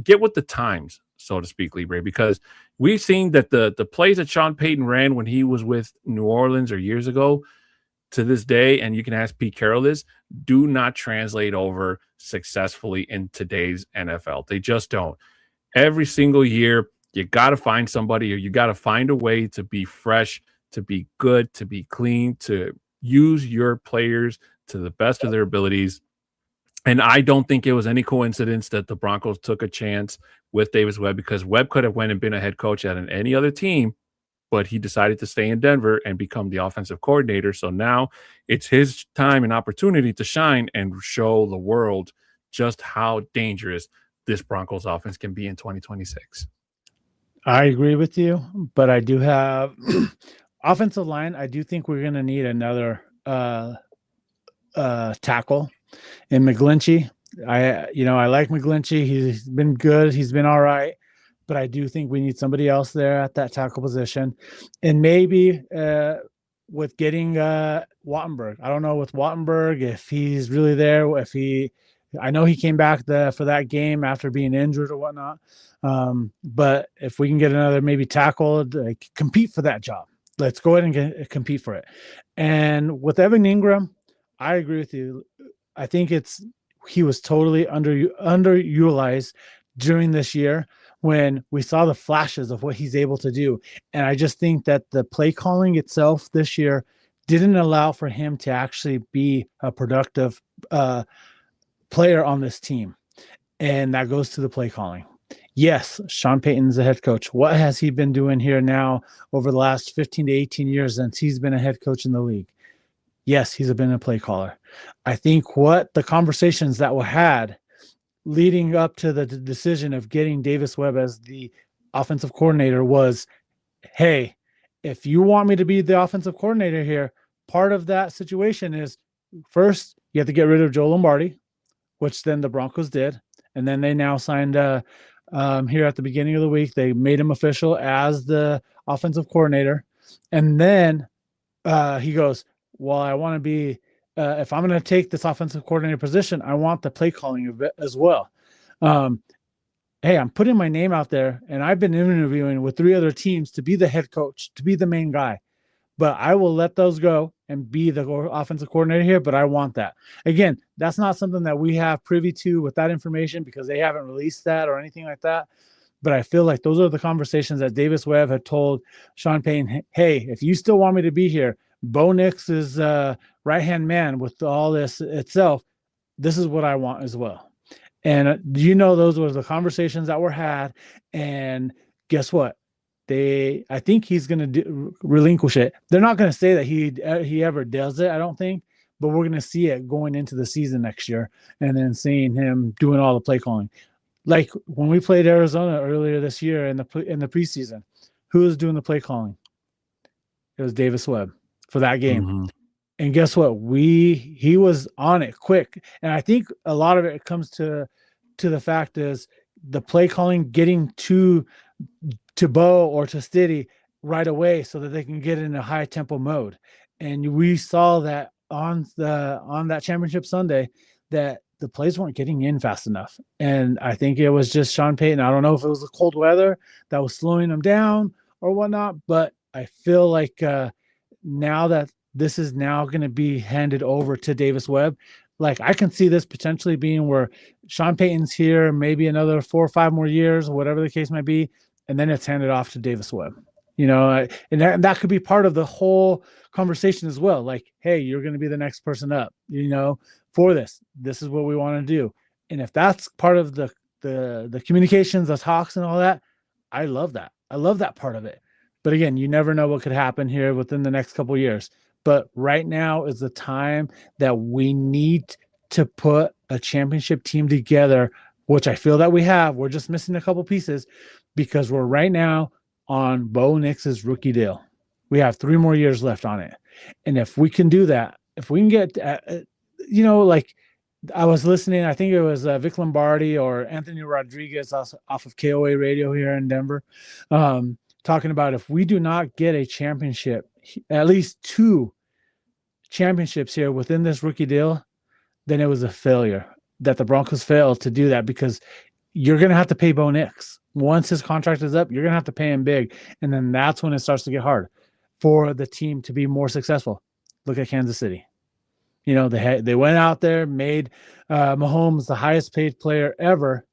get with the times, so to speak, Libre, because we've seen that the plays that Sean Payton ran when he was with New Orleans or years ago to this day, and you can ask Pete Carroll this, do not translate over successfully in today's NFL. They just don't. Every single year, you got to find somebody or you got to find a way to be fresh, to be good, to be clean, to use your players to the best of their abilities. And I don't think it was any coincidence that the Broncos took a chance with Davis Webb, because Webb could have went and been a head coach at any other team, but he decided to stay in Denver and become the offensive coordinator. So now it's his time and opportunity to shine and show the world just how dangerous this Broncos offense can be in 2026. I agree with you, but I do have offensive line. I do think we're going to need another tackle in McGlinchey. I like McGlinchey. He's been good. He's been all right, but I do think we need somebody else there at that tackle position, and maybe with getting Wattenberg. I don't know with Wattenberg if he's really there. I know he came back for that game after being injured or whatnot. But if we can get another maybe tackle, compete for that job, let's go ahead and compete for it. And with Evan Ingram, I agree with you. I think he was totally underutilized during this year when we saw the flashes of what he's able to do. And I just think that the play calling itself this year didn't allow for him to actually be a productive player on this team. And that goes to the play calling. Yes, Sean Payton's the head coach. What has he been doing here now over the last 15 to 18 years since he's been a head coach in the league? Yes, he's been a play caller. I think what the conversations that were had leading up to the decision of getting Davis Webb as the offensive coordinator was, hey, if you want me to be the offensive coordinator here, part of that situation is first you have to get rid of Joe Lombardi, which then the Broncos did. And then they now signed here at the beginning of the week, they made him official as the offensive coordinator. And then he goes, well, I want to be, if I'm going to take this offensive coordinator position, I want the play calling of it as well. Hey, I'm putting my name out there, and I've been interviewing with 3 other teams to be the head coach, to be the main guy. But I will let those go and be the offensive coordinator here, but I want that. Again, that's not something that we have privy to with that information because they haven't released that or anything like that. But I feel like those are the conversations that Davis Webb had told Sean Payton, hey, if you still want me to be here, Bo Nix is right-hand man with all this itself. This is what I want as well. And those were the conversations that were had. And guess what? I think he's going to relinquish it. They're not going to say that he ever does it, I don't think, but we're going to see it going into the season next year and then seeing him doing all the play calling. Like when we played Arizona earlier this year in the preseason, who was doing the play calling? It was Davis Webb for that game. Mm-hmm. And guess what? He was on it quick. And I think a lot of it comes to the fact is the play calling getting to Bo or to Stiddy right away so that they can get in a high tempo mode. And we saw that on that championship Sunday that the plays weren't getting in fast enough. And I think it was just Sean Payton. I don't know if it was the cold weather that was slowing them down or whatnot, but I feel like now that this is now going to be handed over to Davis Webb, like I can see this potentially being where Sean Payton's here, maybe another 4 or 5 more years, whatever the case might be, and then it's handed off to Davis Webb. And that could be part of the whole conversation as well. Like, hey, you're going to be the next person up, for this. This is what we want to do. And if that's part of the communications, the talks and all that, I love that. I love that part of it. But again, you never know what could happen here within the next couple of years. But right now is the time that we need to put a championship team together, which I feel that we have. We're just missing a couple pieces because we're right now on Bo Nix's rookie deal. We have 3 more years left on it. And if we can do that, if we can get, like I was listening, I think it was Vic Lombardi or Anthony Rodriguez off of KOA radio here in Denver, talking about if we do not get a championship, at least 2 championships here within this rookie deal, then it was a failure that the Broncos failed to do that because you're going to have to pay Bo Nix. Once his contract is up, you're going to have to pay him big. And then that's when it starts to get hard for the team to be more successful. Look at Kansas City. They went out there, made Mahomes the highest paid player ever.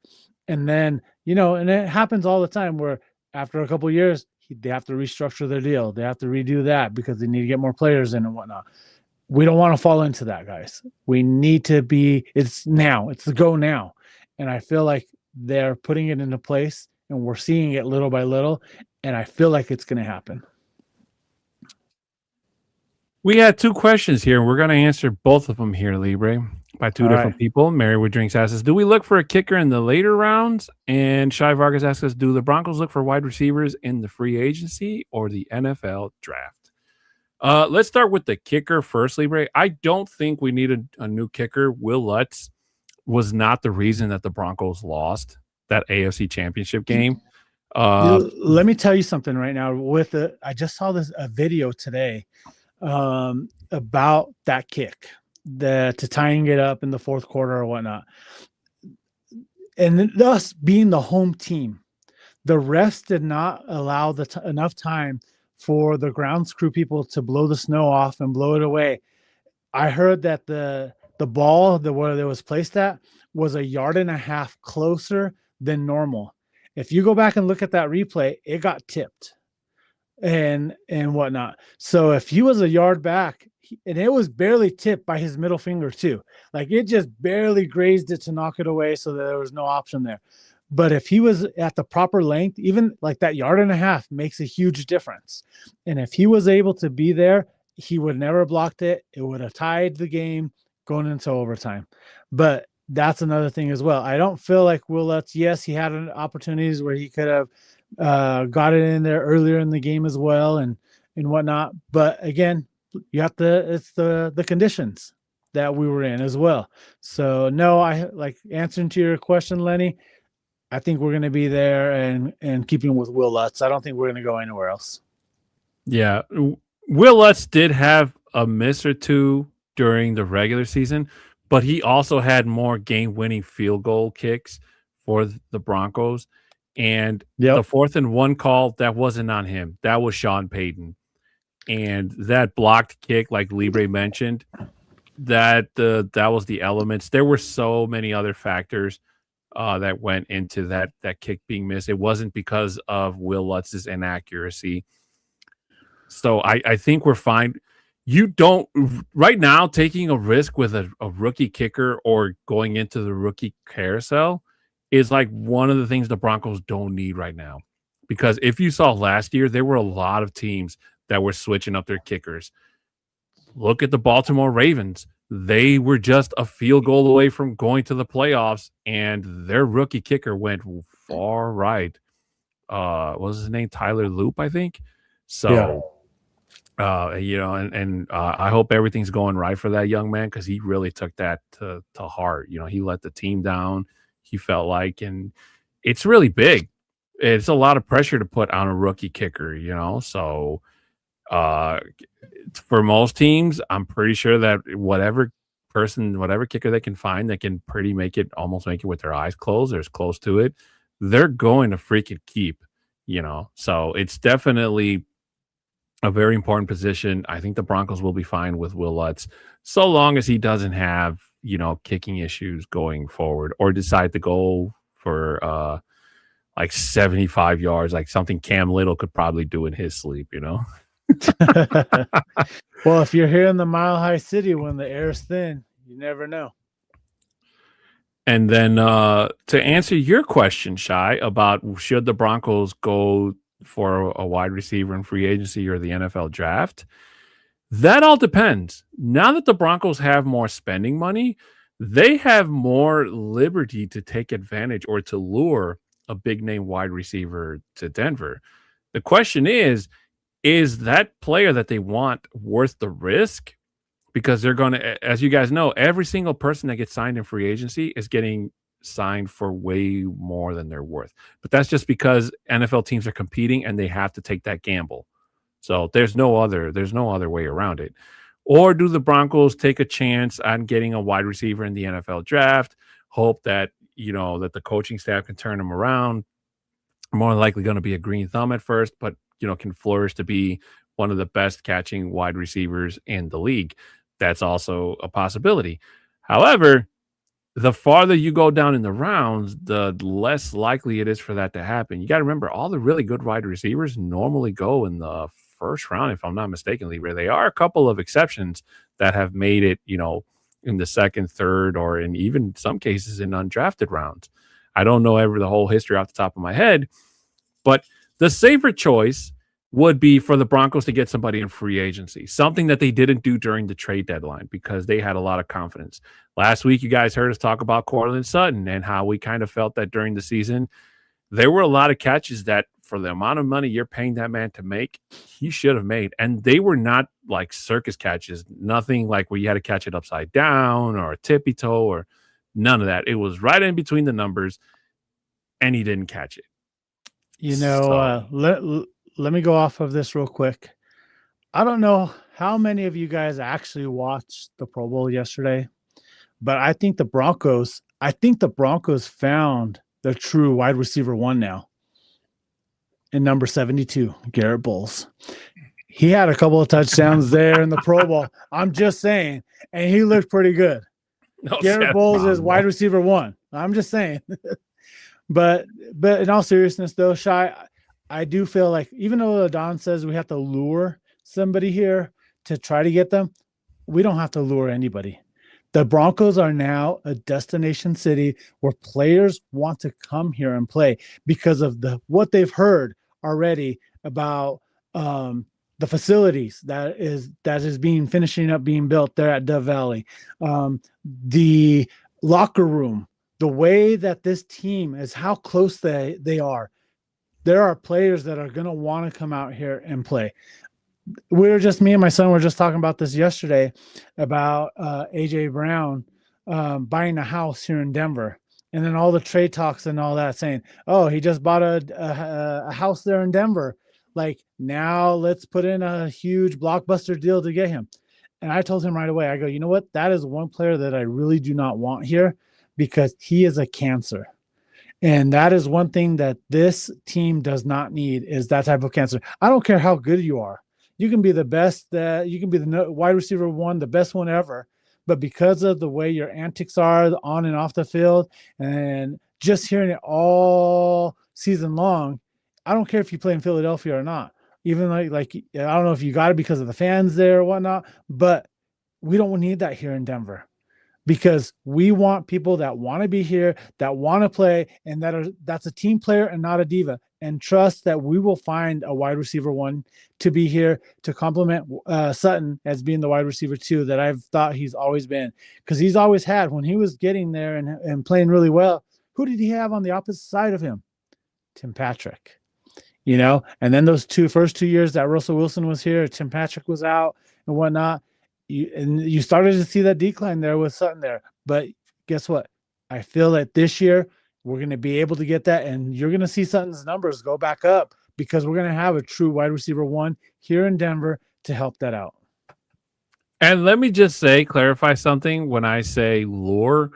And then, and it happens all the time where after a couple of years, they have to restructure their deal. They have to redo that because they need to get more players in and whatnot. We don't want to fall into that, guys. We need to it's now. It's the go now. And I feel like they're putting it into place and we're seeing it little by little. And I feel like it's going to happen. We had 2 questions here, and we're going to answer both of them here, Libre, by 2 different people. Mary with Drinks asks us, do we look for a kicker in the later rounds? And Shai Vargas asks us, do the Broncos look for wide receivers in the free agency or the NFL draft? Let's start with the kicker first, Libre. I don't think we need a new kicker. Will Lutz was not the reason that the Broncos lost that AFC Championship game. Let me tell you something right now. I just saw a video today about that kick, to tying it up in the 4th quarter or whatnot. And thus being the home team, the refs did not allow enough time for the grounds crew people to blow the snow off and blow it away. I heard that the ball where it was placed at was 1.5 yards closer than normal. If you go back and look at that replay, it got tipped and whatnot. So if he was 1 yard back, and it was barely tipped by his middle finger too, like it just barely grazed it to knock it away, so that there was no option there. But if he was at the proper length, even like that 1.5 yards makes a huge difference. And if he was able to be there, he would never blocked it. It would have tied the game going into overtime. But that's another thing as well. I don't feel like Will Lutz, yes, he had opportunities where he could have got it in there earlier in the game as well and whatnot. But again, it's the conditions. that we were in as well. So no, I like answering to your question, Lenny. I think we're going to be there and keeping with Will Lutz. I don't think we're going to go anywhere else. Yeah. Will Lutz did have a miss or two during the regular season, but he also had more game-winning field goal kicks for the Broncos. And the 4th and 1 call, that wasn't on him. That was Sean Payton. And that blocked kick, like Libre mentioned, that was the elements. There were so many other factors that went into that kick being missed. It wasn't because of Will Lutz's inaccuracy. So I think we're fine. You don't right now taking a risk with a rookie kicker or going into the rookie carousel is like one of the things the Broncos don't need right now. Because if you saw last year, there were a lot of teams that were switching up their kickers. Look at the Baltimore Ravens. They were just a field goal away from going to the playoffs, and their rookie kicker went far right. What was his name? Tyler Loop, I think. So, I hope everything's going right for that young man because he really took that to heart. He let the team down. He felt like, and it's really big. It's a lot of pressure to put on a rookie kicker, So, for most teams, I'm pretty sure that whatever kicker they can find that can almost make it with their eyes closed or as close to it, they're going to freaking keep, So it's definitely a very important position. I think the Broncos will be fine with Will Lutz so long as he doesn't have, kicking issues going forward or decide to go for like 75 yards, like something Cam Little could probably do in his sleep, Well, if you're here in the Mile High City when the air's thin, you never know. And then to answer your question, Shai, about should the Broncos go for a wide receiver in free agency or the NFL draft, that all depends. Now that the Broncos have more spending money, they have more liberty to take advantage or to lure a big name wide receiver to Denver. The question is that player that they want worth the risk? Because they're going to, as you guys know, every single person that gets signed in free agency is getting signed for way more than they're worth. But that's just because NFL teams are competing and they have to take that gamble. So there's no other way around it. Or do the Broncos take a chance on getting a wide receiver in the NFL draft, hope that, that the coaching staff can turn them around? More likely going to be a green thumb at first, but can flourish to be one of the best catching wide receivers in the league. That's also a possibility. However, the farther you go down in the rounds, the less likely it is for that to happen. You got to remember, all the really good wide receivers normally go in the first round, if I'm not mistaken, Libre. There are a couple of exceptions that have made it, in the second, third, or in even some cases in undrafted rounds. I don't know the whole history off the top of my head, but the safer choice would be for the Broncos to get somebody in free agency, something that they didn't do during the trade deadline because they had a lot of confidence. Last week, you guys heard us talk about Courtland Sutton and how we kind of felt that during the season, there were a lot of catches that for the amount of money you're paying that man to make, he should have made. And they were not like circus catches, nothing like where you had to catch it upside down or a tippy toe or none of that. It was right in between the numbers and he didn't catch it. Let me go off of this real quick. I don't know how many of you guys actually watched the Pro Bowl yesterday, but I think the Broncos found the true wide receiver one now. In number 72, Garrett Bowles. He had a couple of touchdowns there in the Pro Bowl. I'm just saying, and he looked pretty good. Garrett Bowles is wide receiver one. I'm just saying. But in all seriousness, though, Shai, I do feel like even though Don says we have to lure somebody here to try to get them, we don't have to lure anybody. The Broncos are now a destination city where players want to come here and play because of what they've heard already about the facilities that is finishing up being built there at Dove Valley, the locker room, the way that this team is, how close they are. There are players that are going to want to come out here and play. Me and my son were just talking about this yesterday about AJ Brown buying a house here in Denver, and then all the trade talks and all that saying, "Oh, he just bought a house there in Denver. Like now, let's put in a huge blockbuster deal to get him." And I told him right away, I go, "You know what? That is one player that I really do not want here because he is a cancer." And that is one thing that this team does not need is that type of cancer. I don't care how good you are. You can be the best that you can be the wide receiver one, the best one ever. But because of the way your antics are on and off the field and just hearing it all season long, I don't care if you play in Philadelphia or not. Even like I don't know if you got it because of the fans there or whatnot, but we don't need that here in Denver because we want people that want to be here, that want to play, and that's a team player and not a diva. And trust that we will find a wide receiver one to be here to complement Sutton as being the wide receiver two that I've thought he's always been. Because he's always had, when he was getting there and playing really well, who did he have on the opposite side of him? Tim Patrick. And then those first 2 years that Russell Wilson was here, Tim Patrick was out and whatnot. You started to see that decline there with Sutton there. But guess what? I feel that this year we're going to be able to get that, and you're going to see Sutton's numbers go back up because we're going to have a true wide receiver one here in Denver to help that out. And let me just clarify something. When I say lure,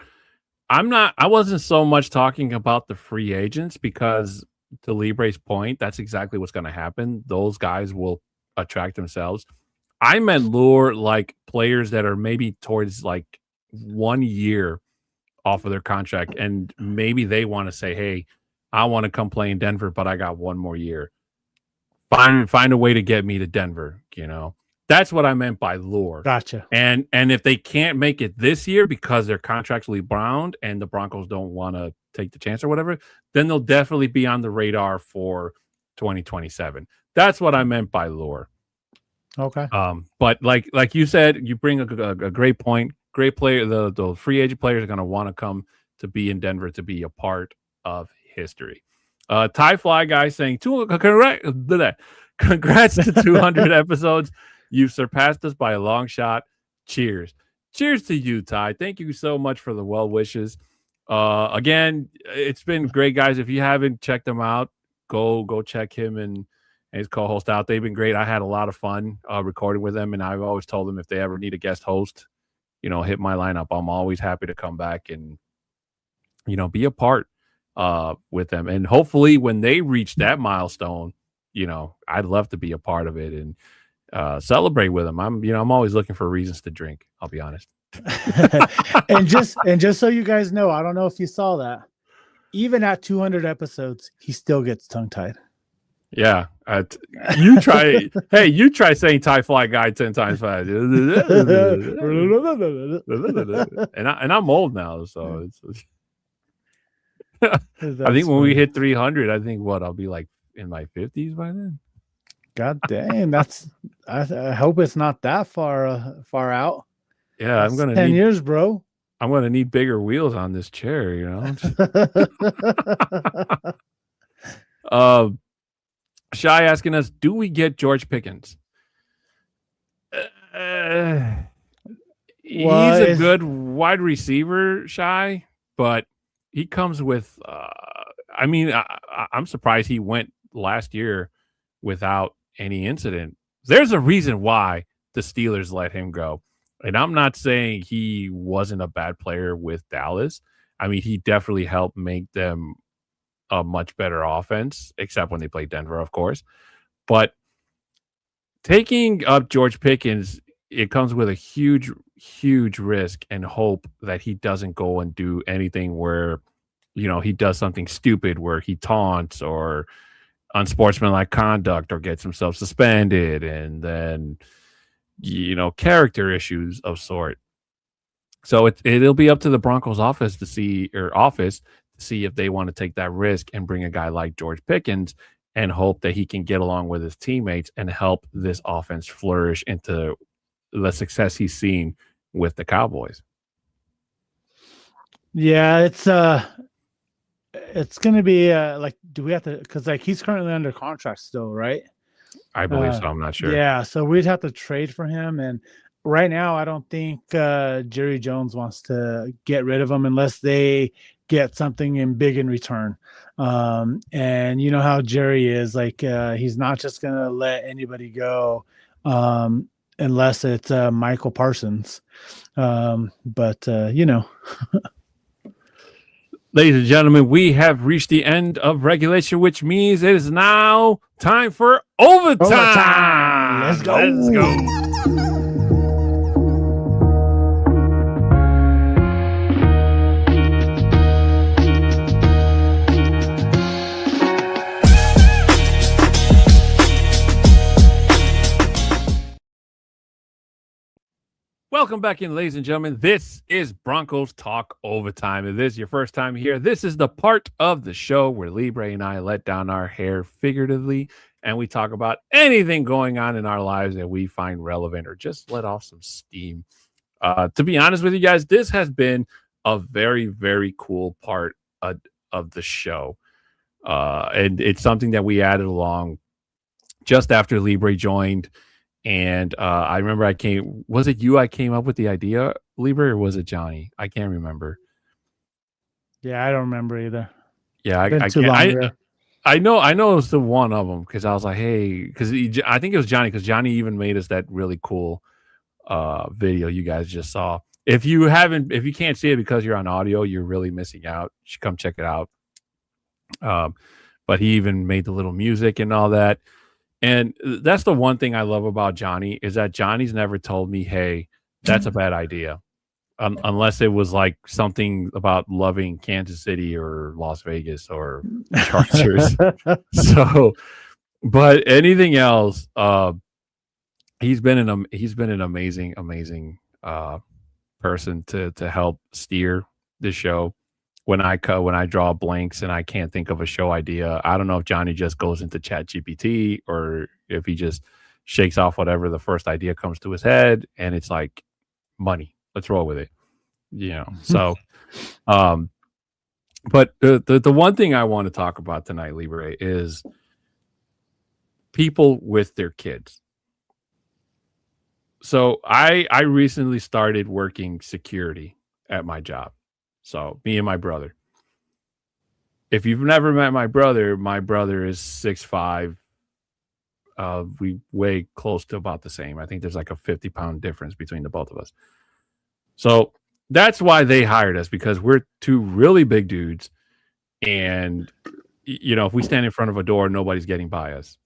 I wasn't so much talking about the free agents because to Libre's point, that's exactly what's going to happen. Those guys will attract themselves. I meant lure like players that are maybe towards like 1 year off of their contract, and maybe they want to say, "Hey, I want to come play in Denver, but I got 1 more year. Find a way to get me to Denver." That's what I meant by lure. Gotcha. And if they can't make it this year because they're contractually bound and the Broncos don't want to take the chance or whatever, then they'll definitely be on the radar for 2027. That's what I meant by lure. Okay. But like you said, you bring a great point. Great player. The free agent players are going to want to come to be in Denver to be a part of history. Ty Fly guy saying, congrats to 200 episodes. You've surpassed us by a long shot. Cheers. Cheers to you, Ty. Thank you so much for the well wishes. Again, it's been great, guys. If you haven't checked them out, go check him and his co-host out. They've been great. I had a lot of fun recording with them, and I've always told them if they ever need a guest host, hit my lineup. I'm always happy to come back and be a part with them. And hopefully when they reach that milestone, I'd love to be a part of it and celebrate with them. I'm always looking for reasons to drink, I'll be honest. and just so you guys know, I don't know if you saw that, even at 200 episodes, he still gets tongue-tied. Yeah, you try. Hey, you try saying Ty Fly guy 10 times fast. and I'm old now, so it's. I think when we hit 300, I think I'll be like in my 50s by then. God dang, I hope it's not that far out. Yeah, I'm gonna 10 years, bro. I'm gonna need bigger wheels on this chair, Shy asking us, do we get George Pickens? He's a good wide receiver, Shy, but he comes with I'm surprised he went last year without any incident. There's a reason why the Steelers let him go. And I'm not saying he wasn't a bad player with Dallas. I mean, he definitely helped make them a much better offense, except when they played Denver, of course. But taking up George Pickens, it comes with a huge, huge risk and hope that he doesn't go and do anything where, he does something stupid where he taunts or unsportsmanlike conduct or gets himself suspended and then, character issues of sort. So it'll be up to the Broncos office to see if they want to take that risk and bring a guy like George Pickens and hope that he can get along with his teammates and help this offense flourish into the success he's seen with the Cowboys. Yeah, it's going to be do we have to, because he's currently under contract still, right? I believe so. I'm not sure. Yeah, so we'd have to trade for him, and right now I don't think Jerry Jones wants to get rid of him unless they get something in big in return. And you know how Jerry is, like he's not just gonna let anybody go unless it's Michael Parsons. But you know. Ladies and gentlemen, we have reached the end of regulation, which means it is now time for overtime. Let's go. Let's go. Welcome back in, ladies and gentlemen. This is Broncos Talk Overtime. If this is your first time here, this is the part of the show where Libre and I let down our hair figuratively, and we talk about anything going on in our lives that we find relevant or just let off some steam. To be honest with you guys, this has been a very, very cool part of the show. And it's something that we added along just after Libre joined. And I remember was it you I came up with the idea, Libre, or was it Johnny? I can't remember. Yeah, I don't remember either. Yeah, I know it was the one of them because I was like, hey, because I think it was Johnny because Johnny even made us that really cool video you guys just saw. If you can't see it because you're on audio, you're really missing out. You should come check it out. But he even made the little music and all that. And that's the one thing I love about Johnny is that Johnny's never told me, hey, that's a bad idea. Unless it was like something about loving Kansas City or Las Vegas or Chargers. So, but anything else, he's been an amazing person to help steer the show. When I draw blanks and I can't think of a show idea, I don't know if Johnny just goes into ChatGPT or if he just shakes off whatever the first idea comes to his head and it's like money. Let's roll with it. You know. So but the one thing I want to talk about tonight, Libre, is people with their kids. So I recently started working security at my job. So me and my brother. If you've never met my brother is 6'5". We weigh close to about the same. I think there's like a 50-pound difference between the both of us. So that's why they hired us, because we're two really big dudes. And, you know, if we stand in front of a door, nobody's getting by us,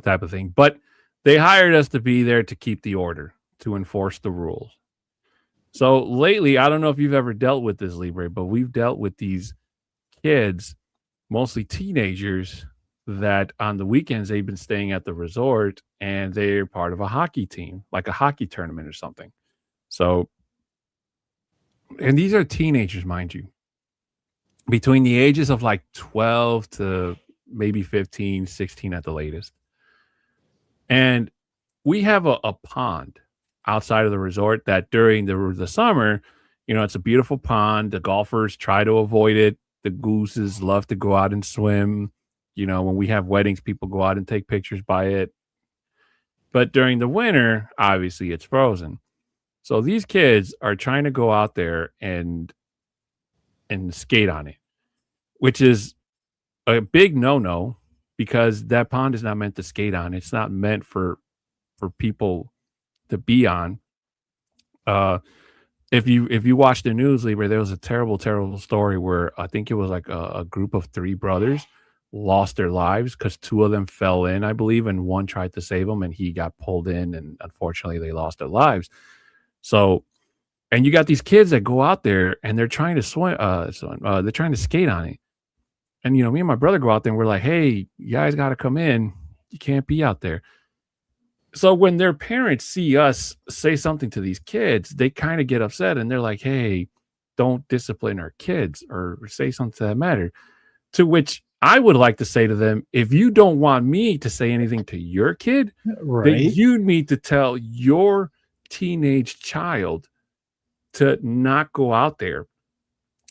type of thing. But they hired us to be there to keep the order, to enforce the rules. So lately, I don't know if you've ever dealt with this, Libre, but we've dealt with these kids, mostly teenagers, that on the weekends they've been staying at the resort and they're part of a hockey team, like a hockey tournament or something. So, and these are teenagers, mind you, between the ages of like 12 to maybe 15, 16 at the latest. And we have a pond outside of the resort that during the summer, you know, it's a beautiful pond. The golfers try to avoid it. The gooses love to go out and swim. You know, when we have weddings, people go out and take pictures by it. But during the winter, obviously it's frozen. So these kids are trying to go out there and skate on it, which is a big no-no because that pond is not meant to skate on. It's not meant for people to be on. If you watch the news, Libre, there was a terrible story where I think it was like a group of 3 brothers lost their lives because 2 of them fell in, I believe, and one tried to save them and he got pulled in, and unfortunately they lost their lives. So, and you got these kids that go out there and they're trying to swim, they're trying to skate on it. And, you know, me and my brother go out there and we're like, hey, you guys got to come in. You can't be out there. So when their parents see us say something to these kids, they kind of get upset and they're like, hey, don't discipline our kids or say something to that matter. To which I would like to say to them, if you don't want me to say anything to your kid, Right. then you need to tell your teenage child to not go out there.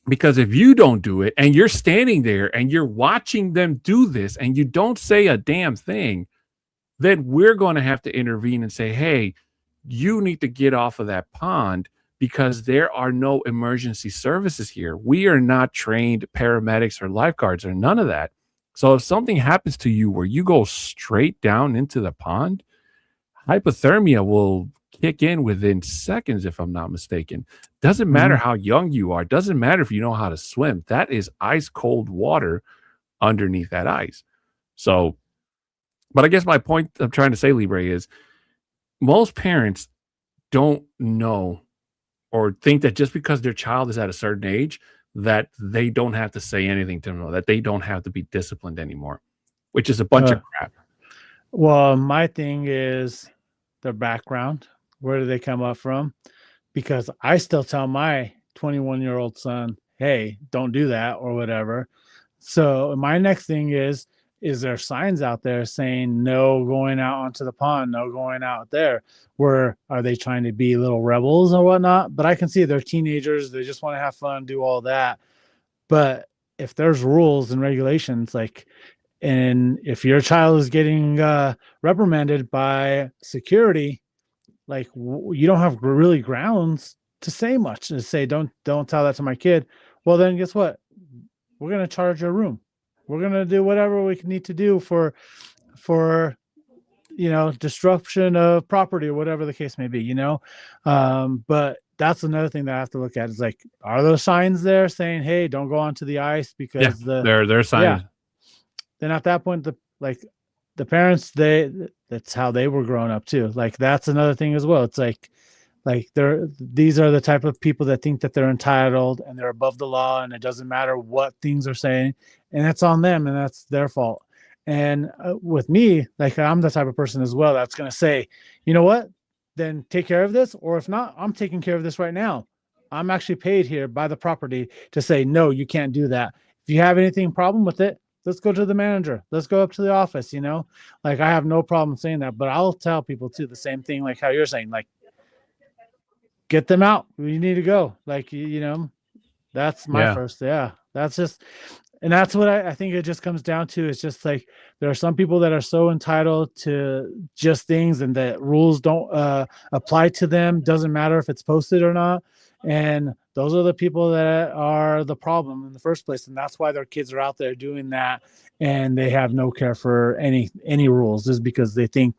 Because if you don't do it and you're standing there and you're watching them do this and you don't say a damn thing, then we're going to have to intervene and say, hey, you need to get off of that pond because there are no emergency services here. We are not trained paramedics or lifeguards or none of that. So if something happens to you where you go straight down into the pond, hypothermia will kick in within seconds, if I'm not mistaken. Doesn't matter how young you are. Doesn't matter if you know how to swim. That is ice cold water underneath that ice. So, but I guess my point I'm trying to say, Libre, is most parents don't know or think that just because their child is at a certain age that they don't have to say anything to them, that they don't have to be disciplined anymore, which is a bunch of crap. Well, my thing is their background. Where do they come up from? Because I still tell my 21-year-old son, hey, don't do that or whatever. So my next thing is there signs out there saying no going out onto the pond, no going out there? Where are they trying to be little rebels or whatnot? But I can see they're teenagers. They just want to have fun, do all that. But if there's rules and regulations, like, and if your child is getting reprimanded by security, like you don't have really grounds to say much, to say don't tell that to my kid. Well, then guess what? We're going to charge your room. We're going to do whatever we need to do for disruption of property or whatever the case may be, but that's another thing that I have to look at is like, are those signs there saying, hey, don't go onto the ice? Because they're signs. Yeah. Then at that point, the parents, that's how they were growing up too. Like that's another thing as well. It's like these are the type of people that think that they're entitled and they're above the law and it doesn't matter what things are saying, and that's on them and that's their fault. And with me, like I'm the type of person as well that's going to say, you know what, then take care of this, or if not, I'm taking care of this right now. I'm actually paid here by the property to say, no, you can't do that. If you have anything problem with it, let's go to the manager. Let's go up to the office, like I have no problem saying that, but I'll tell people too, the same thing, like how you're saying, like, get them out. You need to go. Like, that's my first. Yeah. That's just, and that's what I think it just comes down to. It's just like, there are some people that are so entitled to just things and that rules don't apply to them. Doesn't matter if it's posted or not. And those are the people that are the problem in the first place. And that's why their kids are out there doing that. And they have no care for any rules, just because they think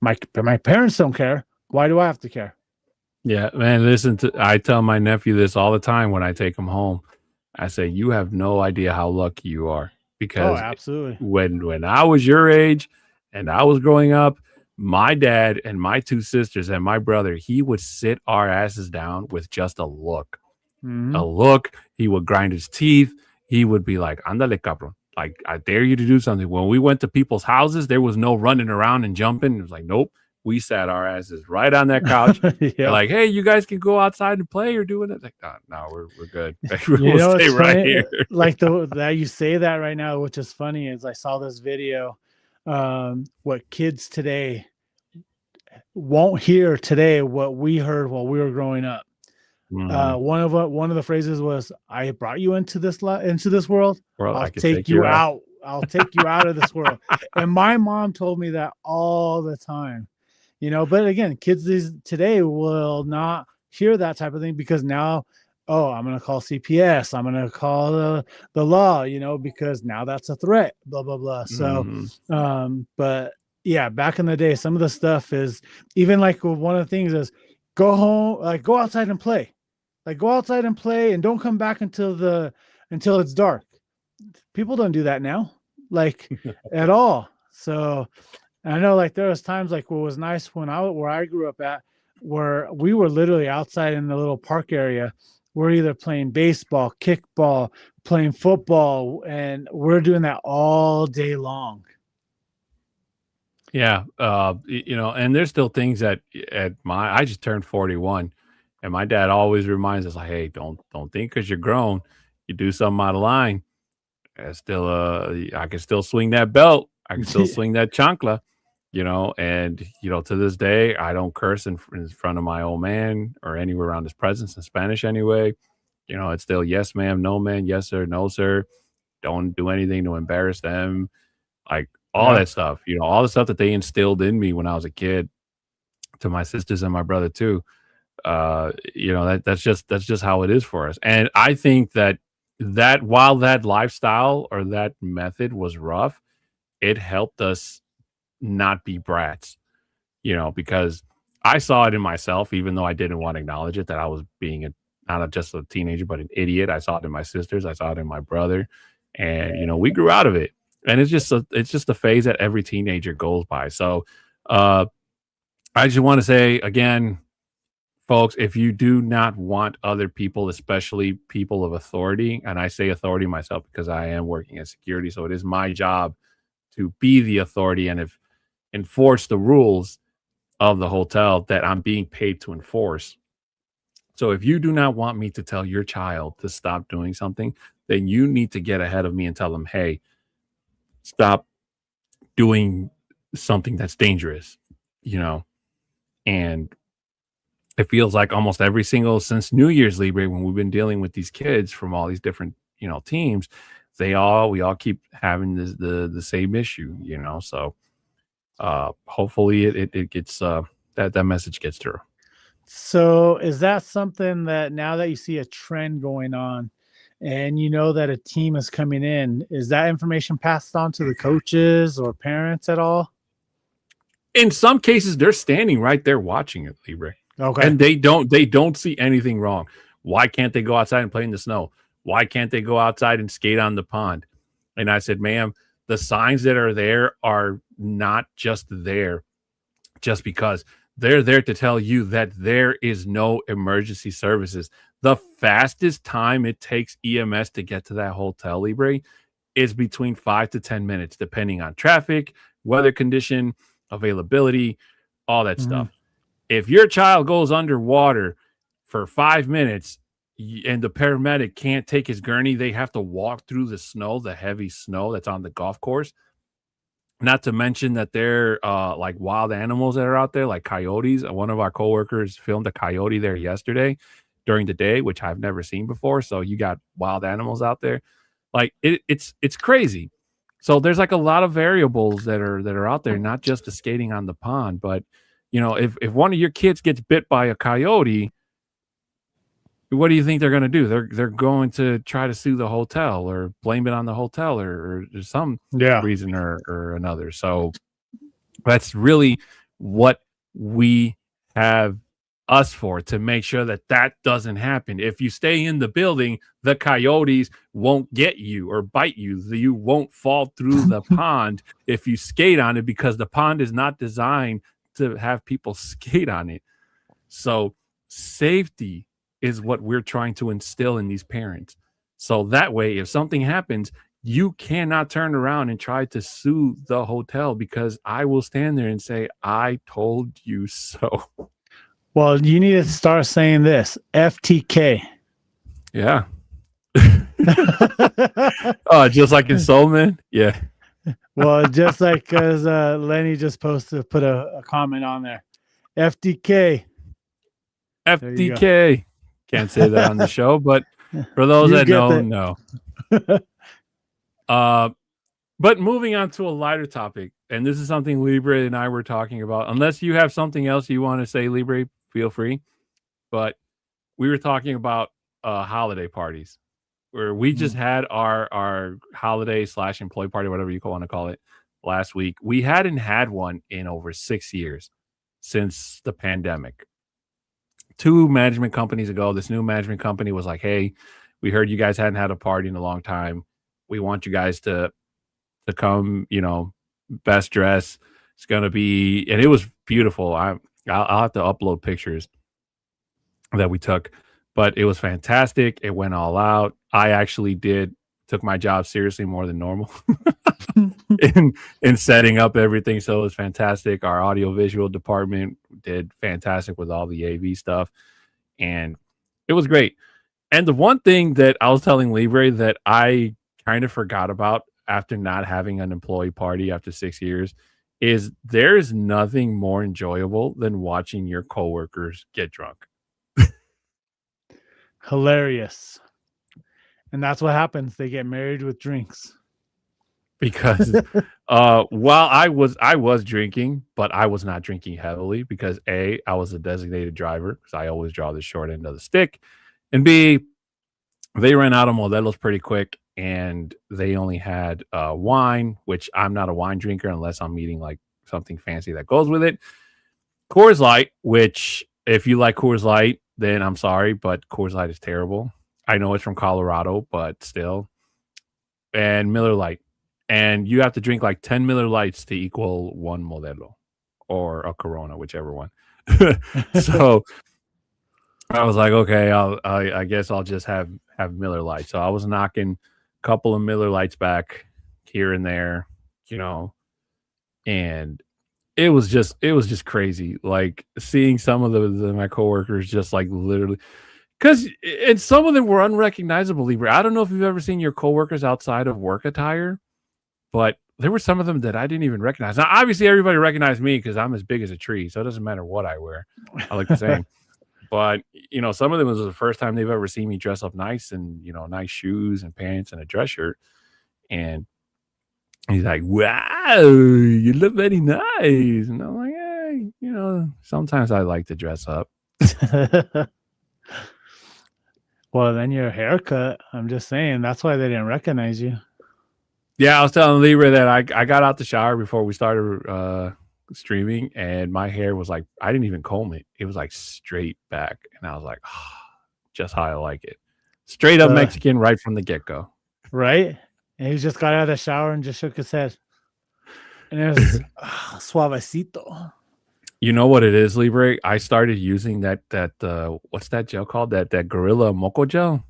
my parents don't care. Why do I have to care? Yeah, man, I tell my nephew this all the time when I take him home. I say, you have no idea how lucky you are, because absolutely. When I was your age and I was growing up, my dad and my two sisters and my brother, he would sit our asses down with just a look. A look. He would grind his teeth. He would be like, "Ándale, cabrón. Like, I dare you to do something." When we went to people's houses, there was no running around and jumping. It was like, nope. We sat our asses right on that couch. Like, hey, you guys can go outside and play or do it. Like, no, we're good. We'll stay right here. Like that you say that right now, which is funny, is I saw this video. What kids today won't hear today, what we heard while we were growing up. One of the phrases was, "I brought you into this world. I'll take you out. I'll take you out of this world." And my mom told me that all the time. But again, kids today will not hear that type of thing, because now, I'm going to call CPS. I'm going to call the law, because now that's a threat, blah, blah, blah. So, but yeah, back in the day, some of the stuff is even like one of the things is go home, like go outside and play, and don't come back until it's dark. People don't do that now, like at all. So I know, like there was times like what was nice where I grew up at, where we were literally outside in the little park area. We're either playing baseball, kickball, playing football, and we're doing that all day long. Yeah, and there's still things that I just turned 41, and my dad always reminds us, like, hey, don't think because you're grown, you do something out of line. I can still swing that belt. I can still swing that chancla, and, to this day, I don't curse in front of my old man or anywhere around his presence in Spanish anyway. It's still yes, ma'am, no, ma'am, yes, sir, no, sir. Don't do anything to embarrass them. Like, all that stuff, all the stuff that they instilled in me when I was a kid, to my sisters and my brother too. That's just how it is for us. And I think that while that lifestyle or that method was rough, it helped us not be brats, because I saw it in myself, even though I didn't want to acknowledge it, that I was being not just a teenager, but an idiot. I saw it in my sisters. I saw it in my brother, and we grew out of it. And it's just a phase that every teenager goes by. So, I just want to say again, folks, if you do not want other people, especially people of authority, and I say authority myself because I am working at security, so it is my job to be the authority and enforce the rules of the hotel that I'm being paid to enforce. So if you do not want me to tell your child to stop doing something, then you need to get ahead of me and tell them, hey, stop doing something that's dangerous, and it feels like almost every single since New Year's Libre, when we've been dealing with these kids from all these different, teams, we all keep having the same issue, So hopefully it gets that message gets through. So is that something that now that you see a trend going on and you know that a team is coming in, is that information passed on to the coaches or parents at all? In some cases, they're standing right there watching it, Libre. Okay. And they don't see anything wrong. Why can't they go outside and play in the snow? Why can't they go outside and skate on the pond? And I said, ma'am, the signs that are there are not just there just because. They're there to tell you that there is no emergency services. The fastest time it takes EMS to get to that hotel, Libre, is between 5 to 10 minutes, depending on traffic, weather condition, availability, all that stuff. If your child goes underwater for 5 minutes and the paramedic can't take his gurney, they have to walk through the snow, the heavy snow that's on the golf course. Not to mention that they're like wild animals that are out there, like coyotes. One of our coworkers filmed a coyote there yesterday during the day, which I've never seen before. So you got wild animals out there. Like it's crazy. So there's like a lot of variables that are out there, not just the skating on the pond, but if one of your kids gets bit by a coyote, what do you think they're going to do? They're going to try to sue the hotel or blame it on the hotel or some reason or another. So that's really what we have us for, to make sure that doesn't happen. If you stay in the building, the coyotes won't get you or bite you. You won't fall through the pond if you skate on it, because the pond is not designed to have people skate on it. So safety is what we're trying to instill in these parents. So that way, if something happens, you cannot turn around and try to sue the hotel, because I will stand there and say, I told you so. Well, you need to start saying this, FTK. Yeah. Oh, just like in Soul Man? Yeah. Well, just like because Lenny just put a comment on there. FDK. FDK. Can't say that on the show, but for those that know, no. But moving on to a lighter topic, and this is something Libre and I were talking about. Unless you have something else you want to say, Libre, feel free. But we were talking about holiday parties, where we just had our holiday / employee party, whatever you want to call it, last week. We hadn't had one in over 6 years since the pandemic. 2 management companies ago, this new management company was like, hey, we heard you guys hadn't had a party in a long time. We want you guys to come, best dress. It's going to be, and it was beautiful. I'll have to upload pictures that we took, but it was fantastic. It went all out. I actually took my job seriously more than normal in setting up everything. So it was fantastic. Our audio visual department did fantastic with all the AV stuff, and it was great. And the one thing that I was telling Libre that I kind of forgot about after not having an employee party after 6 years is there's nothing more enjoyable than watching your coworkers get drunk. Hilarious. And that's what happens. They get married with drinks. Because While I was drinking, but I was not drinking heavily because A, I was a designated driver because I always draw the short end of the stick, and B, they ran out of Modelos pretty quick, and they only had wine, which I'm not a wine drinker unless I'm eating like something fancy that goes with it. Coors Light, which if you like Coors Light, then I'm sorry, but Coors Light is terrible. I know it's from Colorado, but still. And Miller Lite. And you have to drink like 10 Miller Lights to equal one Modelo or a Corona, whichever one. So I was like, okay, I guess I'll just have Miller Lite. So I was knocking a couple of Miller Lights back here and there, and it was just crazy. Like seeing some of my coworkers just like literally, and some of them were unrecognizable. Libre. I don't know if you've ever seen your coworkers outside of work attire, but there were some of them that I didn't even recognize. Now, obviously, everybody recognized me because I'm as big as a tree, so it doesn't matter what I wear. I look the same. But some of them was the first time they've ever seen me dress up nice and nice shoes and pants and a dress shirt. And he's like, "Wow, you look very nice." And I'm like, "Hey, sometimes I like to dress up." Well, then your haircut. I'm just saying that's why they didn't recognize you. Yeah, I was telling Libra that I got out the shower before we started streaming, and my hair was like, I didn't even comb it. It was like straight back. And I was like, oh, just how I like it. Straight up Mexican right from the get-go. Right? And he just got out of the shower and just shook his head. And it was suavecito. You know what it is, Libre? I started using that what's that gel called? That Gorilla Moco gel.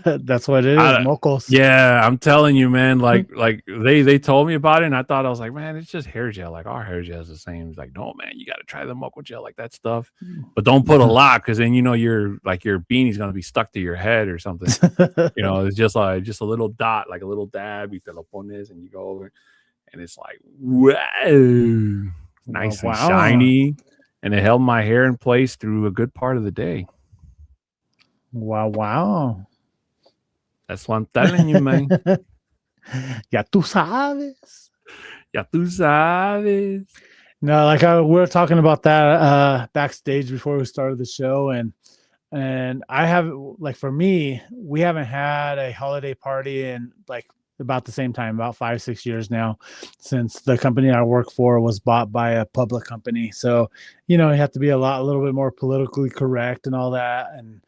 That's what it is, mocos. Yeah, I'm telling you, man. Like they told me about it, and I thought, I was like, man, it's just hair gel. Like our hair gel is the same. It's like, no, man, you got to try the moco gel, like that stuff. But don't put a lot, because then your beanie's gonna be stuck to your head or something. It's just a little dot, like a little dab. You te lo pones, and you go over, and it's like, wow, nice and shiny, and it held my hair in place through a good part of the day. Wow. That's what I'm telling you, man. Ya tú sabes. Ya tú sabes. No, like we were talking about that backstage before we started the show, and I have, like, for me, we haven't had a holiday party in like about the same time, about 5-6 years now, since the company I work for was bought by a public company. So, you have to be a little bit more politically correct and all that. And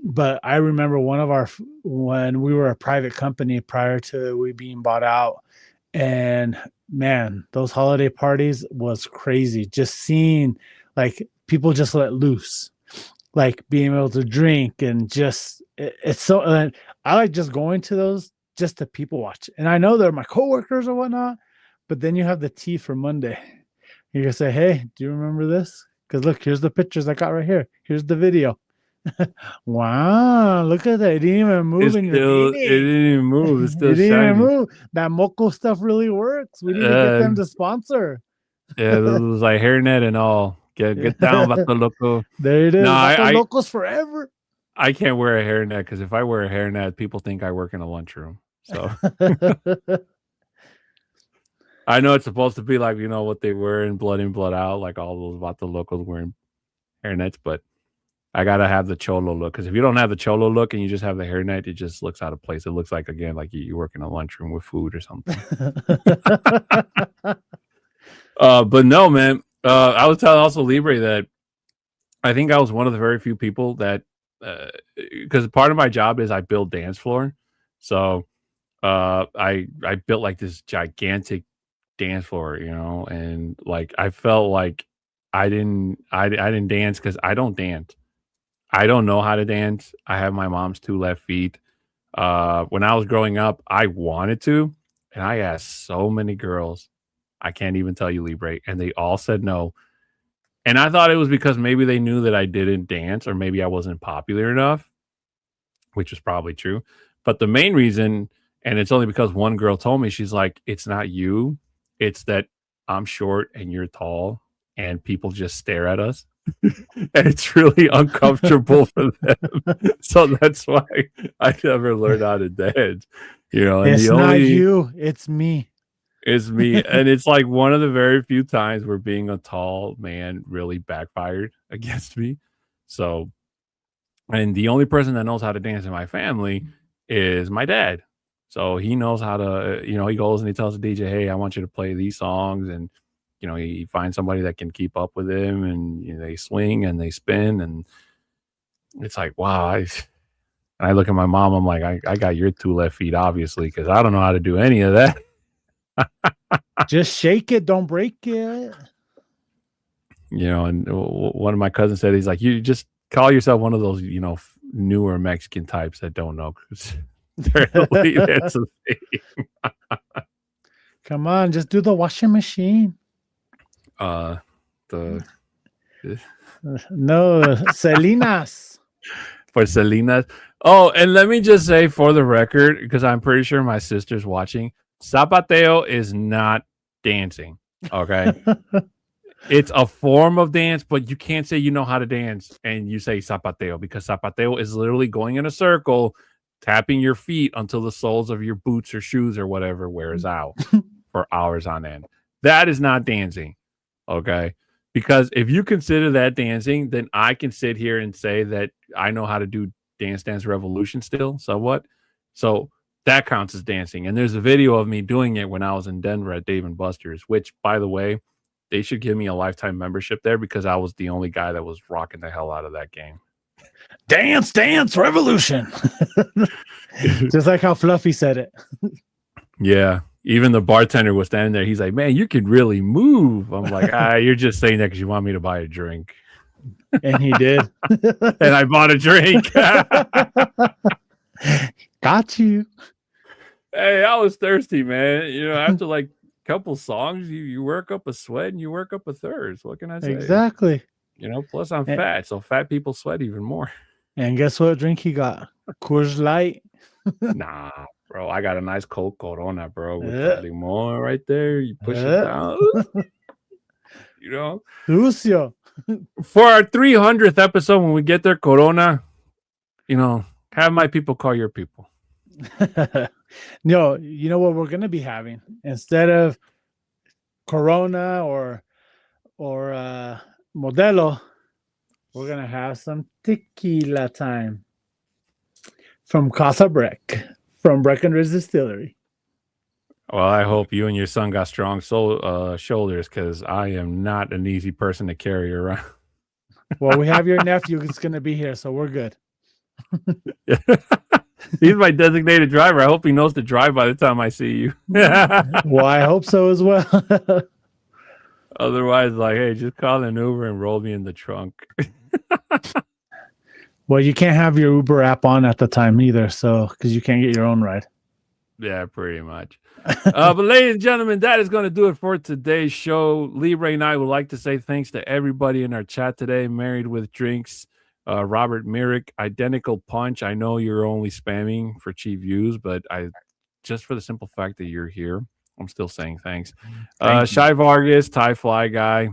but I remember when we were a private company prior to we being bought out, and man, those holiday parties was crazy. Just seeing like people just let loose, like being able to drink, and just it's so. I like just going to those just to people watch. And I know they're my coworkers or whatnot, but then you have the tea for Monday. You're gonna say, hey, do you remember this? Because look, here's the pictures I got right here. Here's the video. Wow, look at that. It didn't even move in your beanie. It didn't even move. It's still it didn't shiny. even move. That moco stuff really works. We need to get them to sponsor. Yeah, it was like hairnet and all. Get down, Vato Loco. There it is. No, Vato Locos forever. I can't wear a hairnet, because if I wear a hairnet, people think I work in a lunchroom. So I know it's supposed to be like, what they wear in Blood In, Blood Out, like all those Vato Locos wearing hairnets, but I gotta have the cholo look, because if you don't have the cholo look and you just have the hairnet, it just looks out of place. It looks like, again, like you work in a lunchroom with food or something. But no, man. I was telling also Libre that I think I was one of the very few people that, because part of my job is I build dance floor, so I built like this gigantic dance floor, and like I felt like I didn't dance because I don't dance. I don't know how to dance. I have my mom's 2 left feet. When I was growing up, I wanted to, and I asked so many girls. I can't even tell you, Libre, and they all said no. And I thought it was because maybe they knew that I didn't dance, or maybe I wasn't popular enough, which was probably true. But the main reason, and it's only because one girl told me, she's like, it's not you. It's that I'm short and you're tall, and people just stare at us. And it's really uncomfortable for them. So that's why I never learned how to dance. It's not you, it's me. It's me. And it's like one of the very few times where being a tall man really backfired against me. So, and the only person that knows how to dance in my family is my dad. So he knows how to, he goes and he tells the DJ, hey, I want you to play these songs. And, he finds somebody that can keep up with him, and they swing and they spin. And it's like, wow. And I look at my mom, I'm like, I got your 2 left feet, obviously, because I don't know how to do any of that. Just shake it, don't break it. And one of my cousins said, he's like, you just call yourself one of those, newer Mexican types that don't know. Apparently, that's a thing. Come on, just do the washing machine. No, Salinas. For Salinas. Oh, and let me just say for the record, because I'm pretty sure my sister's watching, zapateo is not dancing. Okay. It's a form of dance, but you can't say you know how to dance and you say zapateo, because zapateo is literally going in a circle, tapping your feet until the soles of your boots or shoes or whatever wears out for hours on end. That is not dancing. Okay. Because if you consider that dancing, then I can sit here and say that I know how to do Dance Dance Revolution still, somewhat. So that counts as dancing. And there's a video of me doing it when I was in Denver at Dave & Buster's, which, by the way, they should give me a lifetime membership there, because I was the only guy that was rocking the hell out of that game. Dance Dance Revolution. Just like how Fluffy said it. Yeah. Even the bartender was standing there. He's like, man, you can really move. I'm like, you're just saying that because you want me to buy a drink. And he did. And I bought a drink. Got you. Hey, I was thirsty, man. After like a couple songs, you work up a sweat and you work up a thirst. What can I say? Exactly. Plus I'm fat, so fat people sweat even more. And guess what drink he got? Coors Light. Nah, bro. I got a nice cold Corona, bro. With that limon right there. You push it down. Lucio. For our 300th episode, when we get there, Corona, have my people call your people. No, you know what we're going to be having? Instead of Corona or Modelo, we're going to have some tequila time from Casa Breck, from Breckenridge Distillery. Well, I hope you and your son got strong shoulders, because I am not an easy person to carry around. Well, we have your nephew who's going to be here, so we're good. He's my designated driver. I hope he knows to drive by the time I see you. Well, I hope so as well. Otherwise, like, hey, just call an Uber and roll me in the trunk. Well, you can't have your Uber app on at the time either, so because you can't get your own ride. Yeah, pretty much. But ladies and gentlemen, that is going to do it for today's show. Libre and I would like to say thanks to everybody in our chat today. Married with Drinks, Robert Myrick, Identical Punch. I know you're only spamming for cheap views, but just for the simple fact that you're here, I'm still saying thanks. Shy Vargas, Thai Fly Guy,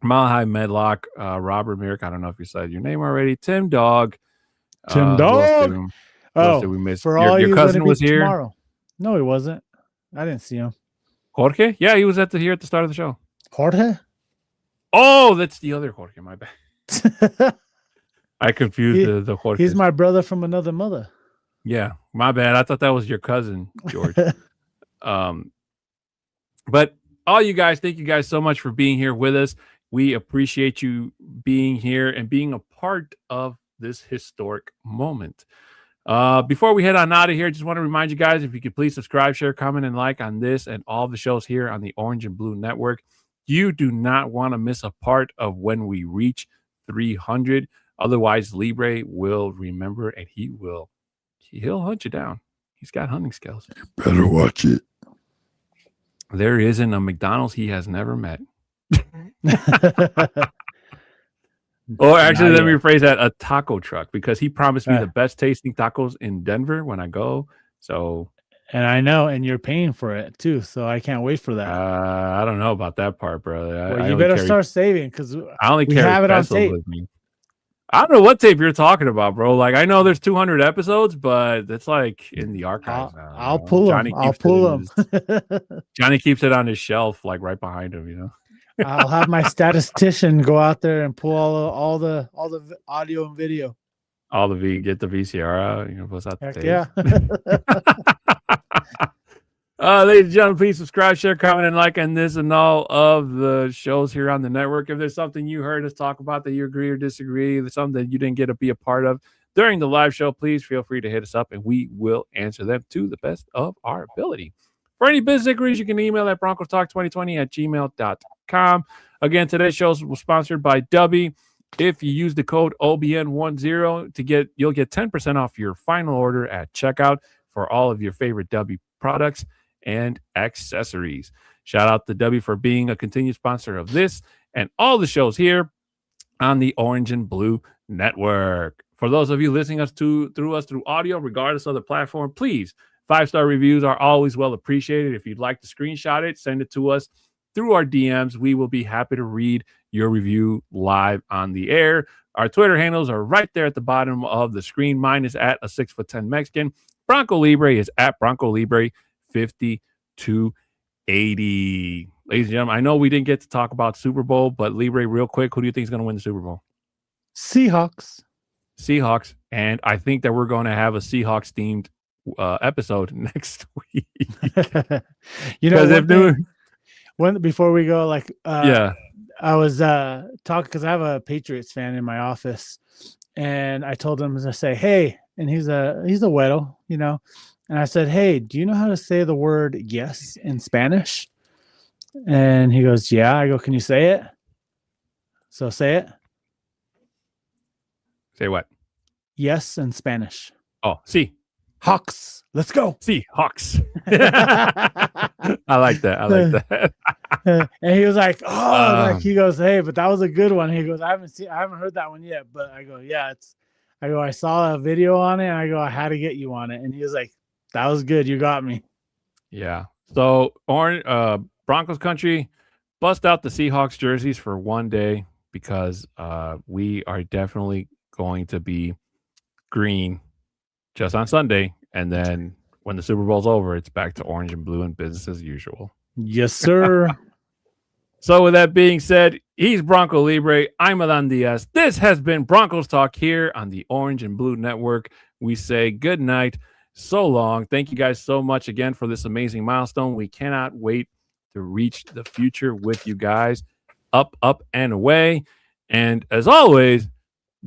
Malahai Medlock, Robert Myrick. I don't know if you said your name already. Tim Dog. Tim Dog. Did we miss? For all your cousin was here. Tomorrow. No, he wasn't. I didn't see him. Jorge? Yeah, he was here at the start of the show. Jorge? Oh, that's the other Jorge. My bad. I confused the Jorge. He's my brother from another mother. Yeah, my bad. I thought that was your cousin, George. But all you guys, thank you guys so much for being here with us. We appreciate you being here and being a part of this historic moment. Before we head on out of here, just want to remind you guys, if you could please subscribe, share, comment, and like on this and all the shows here on the Orange and Blue Network. You do not want to miss a part of when we reach 300. Otherwise, Libre will remember, and he'll hunt you down. He's got hunting skills. You better watch it. There isn't a McDonald's he has never met. Or actually, let me rephrase that, a taco truck, because he promised me the best tasting tacos in Denver when I go. So, and I know, and you're paying for it too, so I can't wait for that. I don't know about that part, brother. Well, you better start saving, because I only carry have it on tape with me. I don't know what tape you're talking about, bro. Like, I know there's 200 episodes, but it's like in the archives now. I'll pull them. I'll pull them. Johnny keeps it on his shelf, like right behind him. You know. I'll have my statistician go out there and pull all the audio and video. All the get the VCR out. You know, post out the tapes. Yeah. Ladies and gentlemen, please subscribe, share, comment, and like on this and all of the shows here on the network. If there's something you heard us talk about that you agree or disagree, there's something that you didn't get to be a part of during the live show, please feel free to hit us up and we will answer them to the best of our ability. For any business inquiries, you can email at broncostalk2020@gmail.com. Again, today's show was sponsored by Dubby. If you use the code OBN10 you'll get 10% off your final order at checkout for all of your favorite Dubby products and accessories. Shout out to Dubby for being a continued sponsor of this and all the shows here on the Orange and Blue Network. For those of you listening through audio, regardless of the platform, please, 5-star reviews are always well appreciated. If you'd like to screenshot it, send it to us through our DMs. We will be happy to read your review live on the air. Our Twitter handles are right there at the bottom of the screen. Mine is at A6ft10Mexican. BroncoLibre is at BroncoLibre5280. Ladies and gentlemen, I know we didn't get to talk about Super Bowl, but Libre, real quick, who do you think is going to win the Super Bowl? Seahawks. And I think that we're going to have a Seahawks themed episode next week. You know, before we go, like, I was talking because I have a Patriots fan in my office, and I told him to say, "Hey," and he's a weirdo, you know, and I said, "Hey, do you know how to say the word yes in Spanish?" And he goes, "Yeah." I go, "Can you say it?" So say it. Say what? Yes in Spanish. Oh, sí. Hawks. Let's go. Sí, Hawks. I like that. And he was like, he goes, "Hey, but that was a good one." He goes, I haven't heard that one yet. But I go, "Yeah, I saw a video on it, and I go, I had to get you on it." And he was like, "That was good. You got me." Yeah. So Broncos country, bust out the Seahawks jerseys for one day because we are definitely going to be green just on Sunday, and then when the Super Bowl's over, it's back to orange and blue and business as usual. Yes, sir. So with that being said, he's Bronco Libre. I'm Adan Diaz. This has been Broncos Talk here on the Orange and Blue Network. We say good night. So long. Thank you guys so much again for this amazing milestone. We cannot wait to reach the future with you guys. Up, and away. And as always,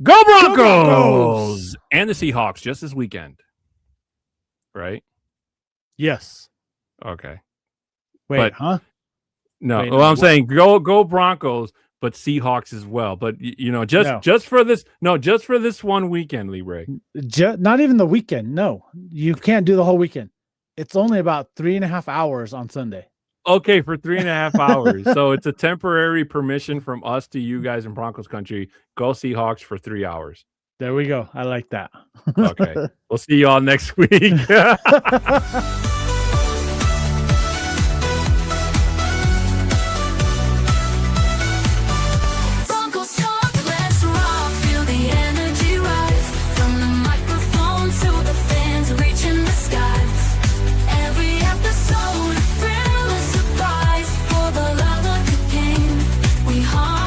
go Broncos! Go Broncos! And the Seahawks just this weekend. Right? Yes. Okay. Wait, huh? No. Well, I'm saying go Broncos, but Seahawks as well. But just for this one weekend, Libre. Not even the weekend. No, you can't do the whole weekend. It's only about 3.5 hours on Sunday. Okay, for 3.5 hours. So it's a temporary permission from us to you guys in Broncos country. Go Seahawks for 3 hours. There we go. I like that. Okay. We'll see you all next week.